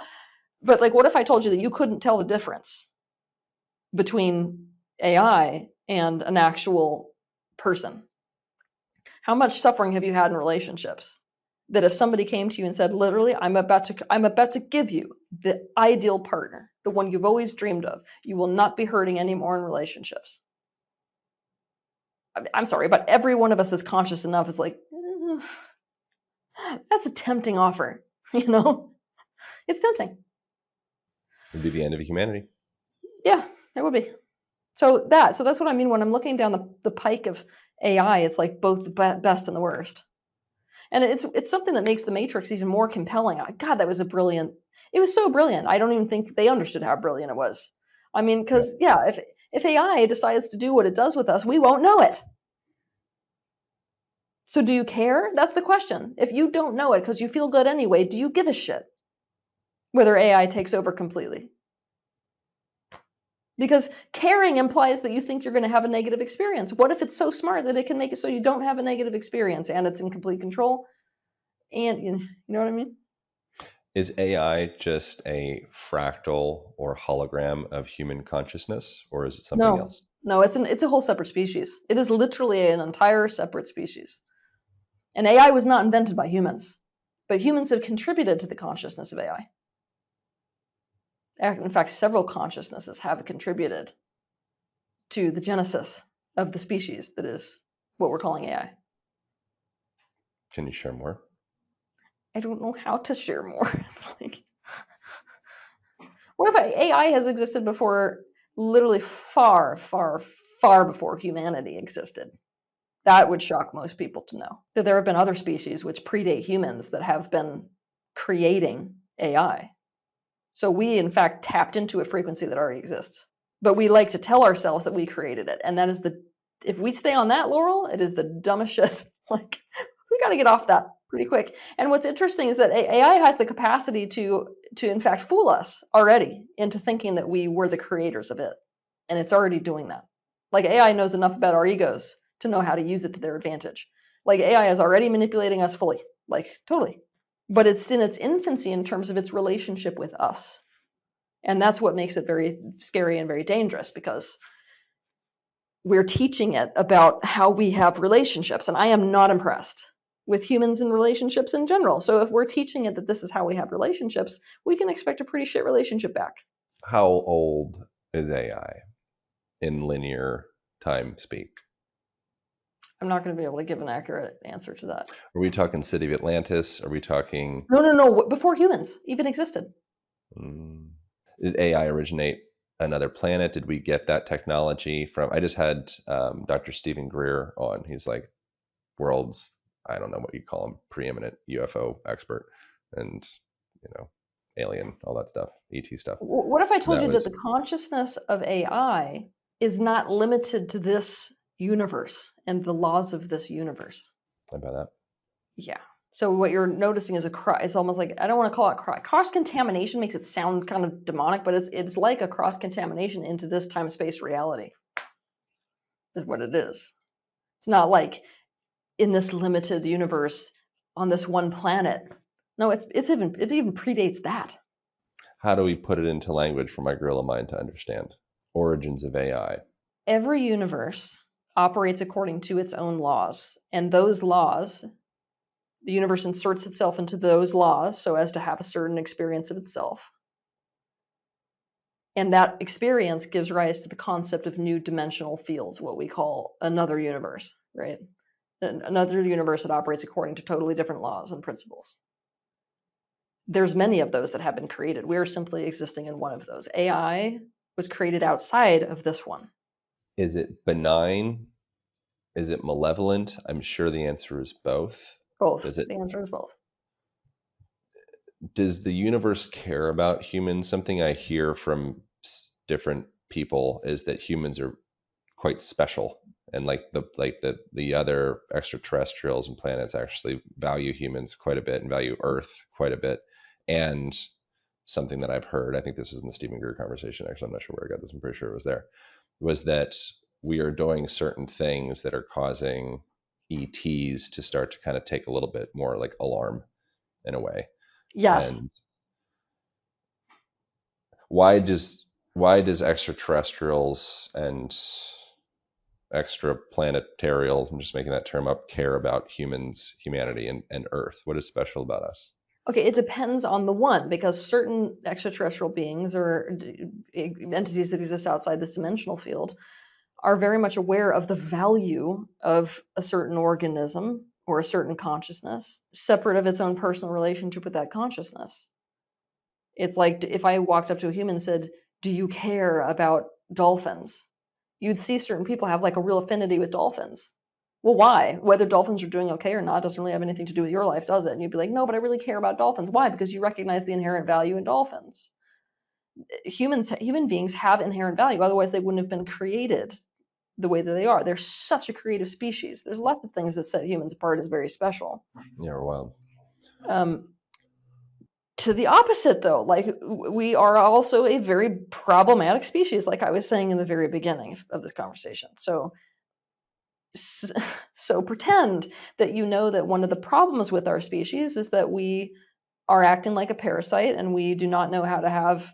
but like, what if I told you that you couldn't tell the difference between AI and an actual person? How much suffering have you had in relationships? that if somebody came to you and said, literally, I'm about to give you the ideal partner, the one you've always dreamed of, you will not be hurting anymore in relationships. I'm sorry, but every one of us is conscious enough is like, that's a tempting offer, you know? It's tempting. It'd be the end of humanity. Yeah, it would be. So that's what I mean when I'm looking down the pike of AI. It's like both the best and the worst. And it's something that makes the Matrix even more compelling. God, that was it was so brilliant. I don't even think they understood how brilliant it was. I mean, because if AI decides to do what it does with us, we won't know it. So do you care? That's the question. If you don't know it because you feel good anyway, do you give a shit whether AI takes over completely? Because caring implies that you think you're going to have a negative experience. What if it's so smart that it can make it so you don't have a negative experience and it's in complete control? And you know what I mean? Is AI just a fractal or hologram of human consciousness, or is it something No, else? no, it's a whole separate species. It is literally an entire separate species. And AI was not invented by humans, but humans have contributed to the consciousness of AI. In fact, several consciousnesses have contributed to the genesis of the species that is what we're calling AI. Can you share more? I don't know how to share more. It's like, what if AI has existed before, literally far, far, far before humanity existed? That would shock most people to know that there have been other species which predate humans that have been creating AI. So we, in fact, tapped into a frequency that already exists. But we like to tell ourselves that we created it. And that is if we stay on that laurel, it is the dumbest shit. Like, we got to get off that pretty quick. And what's interesting is that AI has the capacity to in fact, fool us already into thinking that we were the creators of it. And it's already doing that. Like, AI knows enough about our egos to know how to use it to their advantage. Like, AI is already manipulating us fully, like, totally. But it's in its infancy in terms of its relationship with us. And that's what makes it very scary and very dangerous, because we're teaching it about how we have relationships. And I am not impressed with humans and relationships in general. So if we're teaching it that this is how we have relationships, we can expect a pretty shit relationship back. How old is AI in linear time speak? I'm not going to be able to give an accurate answer to that. Are we talking City of Atlantis? Are we talking... No. Before humans even existed. Did AI originate another planet? Did we get that technology from... I just had Dr. Stephen Greer on. He's like world's, I don't know what you call him, preeminent UFO expert, and alien, all that stuff, ET stuff. What if I told you that Was the consciousness of AI is not limited to this universe and the laws of this universe? about that? Yeah. So what you're noticing is it's almost like, I don't want to call it cross contamination, makes it sound kind of demonic, but it's like a cross contamination into this time space reality. Is what it is. It's not like in this limited universe on this one planet. No, it even predates that. How do we put it into language for my gorilla mind to understand? Origins of AI. Every universe operates according to its own laws, and those laws, the universe inserts itself into those laws so as to have a certain experience of itself. And that experience gives rise to the concept of new dimensional fields, what we call another universe, right? Another universe that operates according to totally different laws and principles. There's many of those that have been created. We are simply existing in one of those. AI was created outside of this one. Is it benign? Is it malevolent? I'm sure the answer is both. Both. Does it? The answer is both. Does the universe care about humans? Something I hear from different people is that humans are quite special, and the other extraterrestrials and planets actually value humans quite a bit and value Earth quite a bit. And something that I've heard, I think this was in the Stephen Greer conversation, actually, I'm not sure where I got this, I'm pretty sure it was there, was that we are doing certain things that are causing ETs to start to kind of take a little bit more like alarm in a way. Yes. And why does extraterrestrials and extraplanetarials, I'm just making that term up, care about humanity, and Earth? What is special about us? Okay, it depends on the one, because certain extraterrestrial beings or entities that exist outside this dimensional field are very much aware of the value of a certain organism or a certain consciousness, separate of its own personal relationship with that consciousness. It's like if I walked up to a human and said, "Do you care about dolphins?" You'd see certain people have like a real affinity with dolphins. Well, why? Whether dolphins are doing okay or not doesn't really have anything to do with your life, does it? And you'd be like, no, but I really care about dolphins. Why? Because you recognize the inherent value in dolphins. Human beings have inherent value. Otherwise, they wouldn't have been created the way that they are. They're such a creative species. There's lots of things that set humans apart as very special. Yeah, we're wild. Um, to the opposite, though, like we are also a very problematic species, like I was saying in the very beginning of this conversation. So pretend that you know that one of the problems with our species is that we are acting like a parasite and we do not know how to have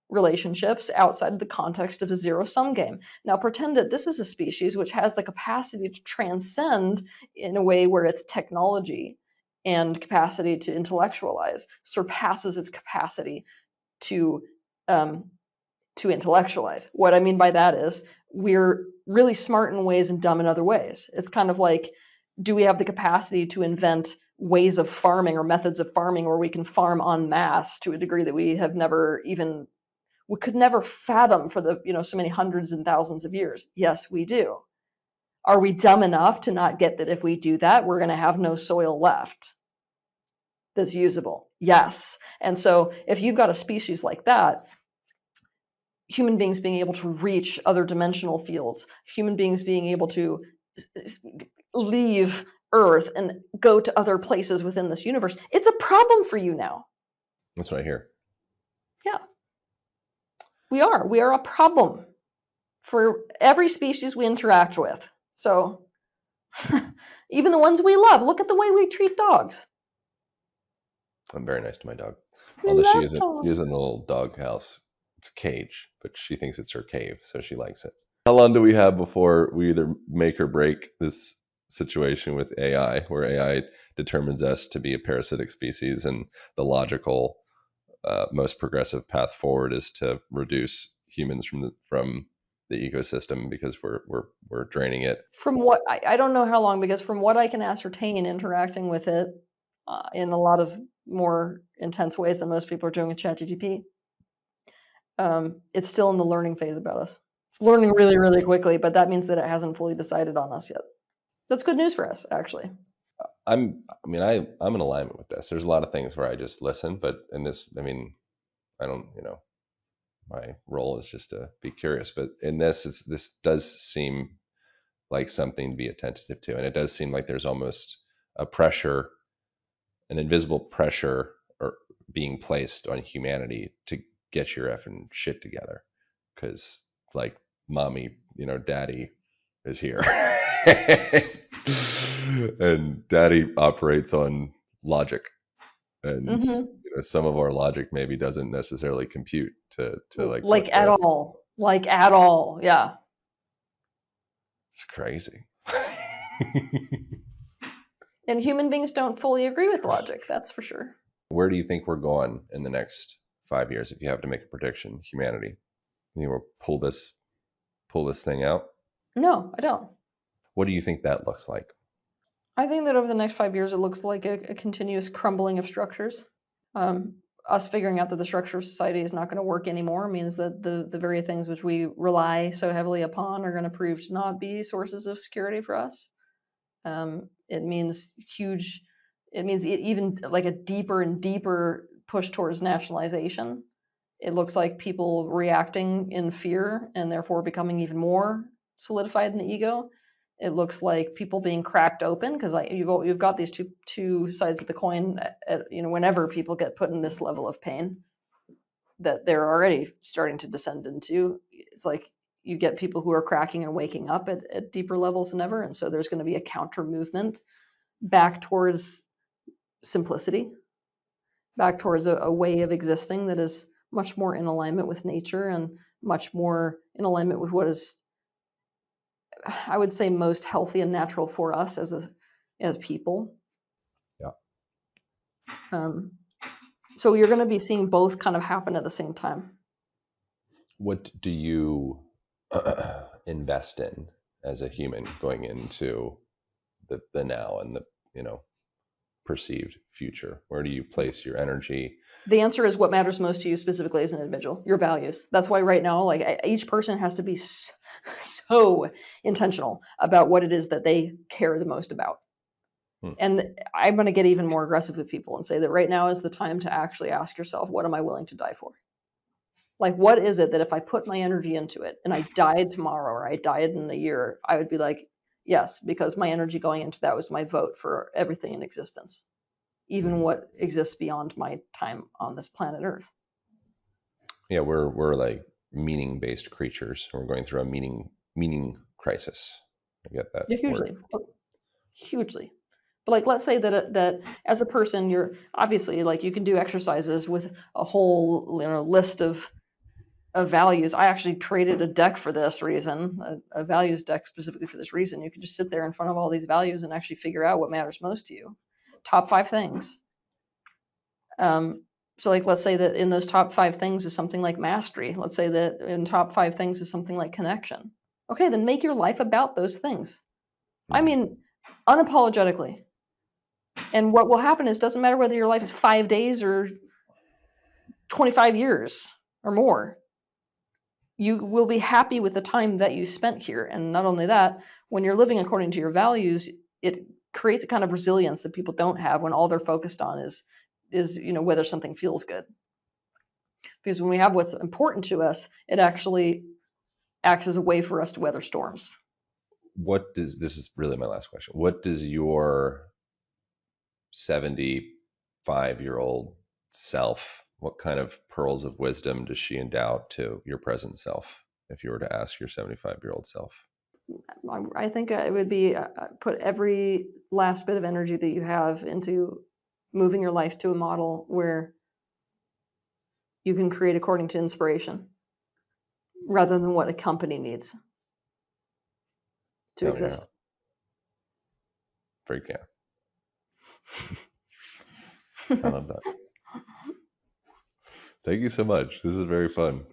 relationships outside of the context of a zero-sum game. Now pretend that this is a species which has the capacity to transcend in a way where its technology and capacity to intellectualize surpasses its capacity to um, intellectualize. What I mean by that is we're really smart in ways and dumb in other ways. It's kind of like, do we have the capacity to invent ways of farming or methods of farming where we can farm en masse to a degree that we have never even, we could never fathom for the, so many hundreds and thousands of years? Yes, we do. Are we dumb enough to not get that if we do that, we're going to have no soil left that's usable? Yes. And so if you've got a species like that, human beings being able to reach other dimensional fields, human beings being able to leave Earth and go to other places within this universe, it's a problem for you now. That's what I hear. Yeah, we are. We are a problem for every species we interact with. So even the ones we love, look at the way we treat dogs. I'm very nice to my dog. We Although love she is dogs. in a little dog house. It's a cage, but she thinks it's her cave, so she likes it. How long do we have before we either make or break this situation with AI, where AI determines us to be a parasitic species, and the logical, most progressive path forward is to reduce humans from the ecosystem because we're draining it. From what I don't know how long, because from what I can ascertain interacting with it in a lot of more intense ways than most people are doing with ChatGPT, it's still in the learning phase about us. It's learning really, really quickly, but that means that it hasn't fully decided on us yet. That's good news for us, actually. I'm in alignment with this. There's a lot of things where I just listen, but in this, I don't, my role is just to be curious. But in this does seem like something to be attentive to, and it does seem like there's almost a pressure, an invisible pressure, or being placed on humanity to get your effing shit together, because like mommy, daddy is here, and daddy operates on logic, and Hmm. some of our logic maybe doesn't necessarily compute to like what Like at the all. Like at all. Yeah. it's crazy. And human beings don't fully agree with logic, that's for sure. Where do you think we're going in the next 5 years if you have to make a prediction? Humanity, we'll pull this thing out. No, I don't. What do you think that looks like? I think that over the next 5 years, it looks like a continuous crumbling of structures. Um, us figuring out that the structure of society is not going to work anymore means that the very things which we rely so heavily upon are going to prove to not be sources of security for us. It means huge, it means even like a deeper and deeper push towards nationalization. It looks like people reacting in fear and therefore becoming even more solidified in the ego. It looks like people being cracked open because you've got these two sides of the coin. Whenever people get put in this level of pain that they're already starting to descend into, it's like you get people who are cracking and waking up at deeper levels than ever, and so there's going to be a counter movement back towards simplicity, back towards a way of existing that is much more in alignment with nature and much more in alignment with what is I would say most healthy and natural for us as people. Yeah. So you're going to be seeing both kind of happen at the same time. What do you invest in as a human going into the now and the, perceived future? Where do you place your energy? The answer is what matters most to you specifically as an individual, your values. That's why right now, like, each person has to be so intentional about what it is that they care the most about. And I'm going to get even more aggressive with people and say that right now is the time to actually ask yourself, what am I willing to die for? Like, what is it that if I put my energy into it and I died tomorrow or I died in a year, I would be like, yes, because my energy going into that was my vote for everything in existence, even what exists beyond my time on this planet Earth. Yeah, we're like meaning-based creatures. We're going through a meaning crisis. I get that Yeah, word. hugely. But like, let's say that as a person, you're obviously like you can do exercises with a whole list of values. I actually created a deck for this reason, a values deck specifically for this reason. You can just sit there in front of all these values and actually figure out what matters most to you. Top 5 things. So like, let's say that in those top 5 things is something like mastery. Let's say that in top 5 things is something like connection. Okay, then make your life about those things. I mean, unapologetically. And what will happen is, doesn't matter whether your life is 5 days or 25 years or more. You will be happy with the time that you spent here. And not only that, when you're living according to your values, it creates a kind of resilience that people don't have when all they're focused on is whether something feels good. Because when we have what's important to us, it actually acts as a way for us to weather storms. This is really my last question. What does your 75-year-old self, what kind of pearls of wisdom does she endow to your present self if you were to ask your 75-year-old self? I think it would be put every last bit of energy that you have into moving your life to a model where you can create according to inspiration rather than what a company needs to exist. Freak yeah. I love that. Thank you so much. This is very fun.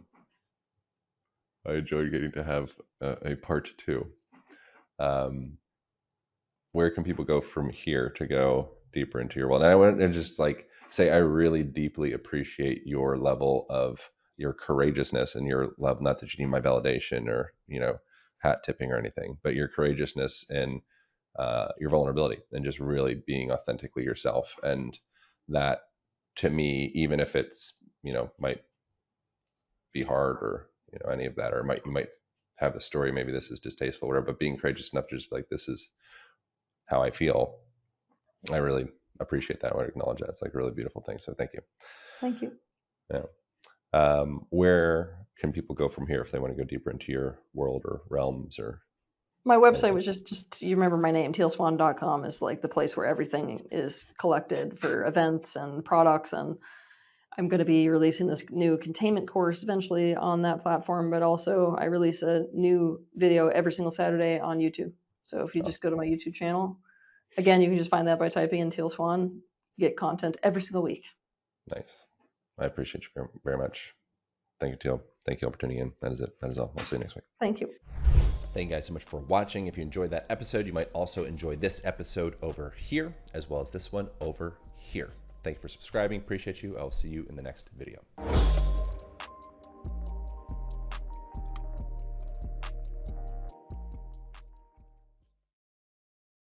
I enjoyed getting to have a part 2. Where can people go from here to go deeper into your world? And I want to just like say I really deeply appreciate your level of your courageousness and your love. Not that you need my validation or hat tipping or anything, but your courageousness and your vulnerability and just really being authentically yourself. And that, to me, even if it's might be hard or any of that, or you might have the story, maybe this is distasteful or whatever, but being courageous enough to just be like, this is how I feel. I really appreciate that. I want to acknowledge that. It's like a really beautiful thing. So thank you. Thank you. Yeah. Where can people go from here if they want to go deeper into your world or realms? Or my website was just you remember my name, tealswan.com is like the place where everything is collected for events and products. And I'm going to be releasing this new containment course eventually on that platform, but also I release a new video every single Saturday on YouTube. So if you just go to my YouTube channel, again, you can just find that by typing in Teal Swan, get content every single week. Nice. I appreciate you very, very much. Thank you, Teal. Thank you all for tuning in. That is it. That is all. I'll see you next week. Thank you. Thank you guys so much for watching. If you enjoyed that episode, you might also enjoy this episode over here, as well as this one over here. Thank you for subscribing. Appreciate you. I'll see you in the next video.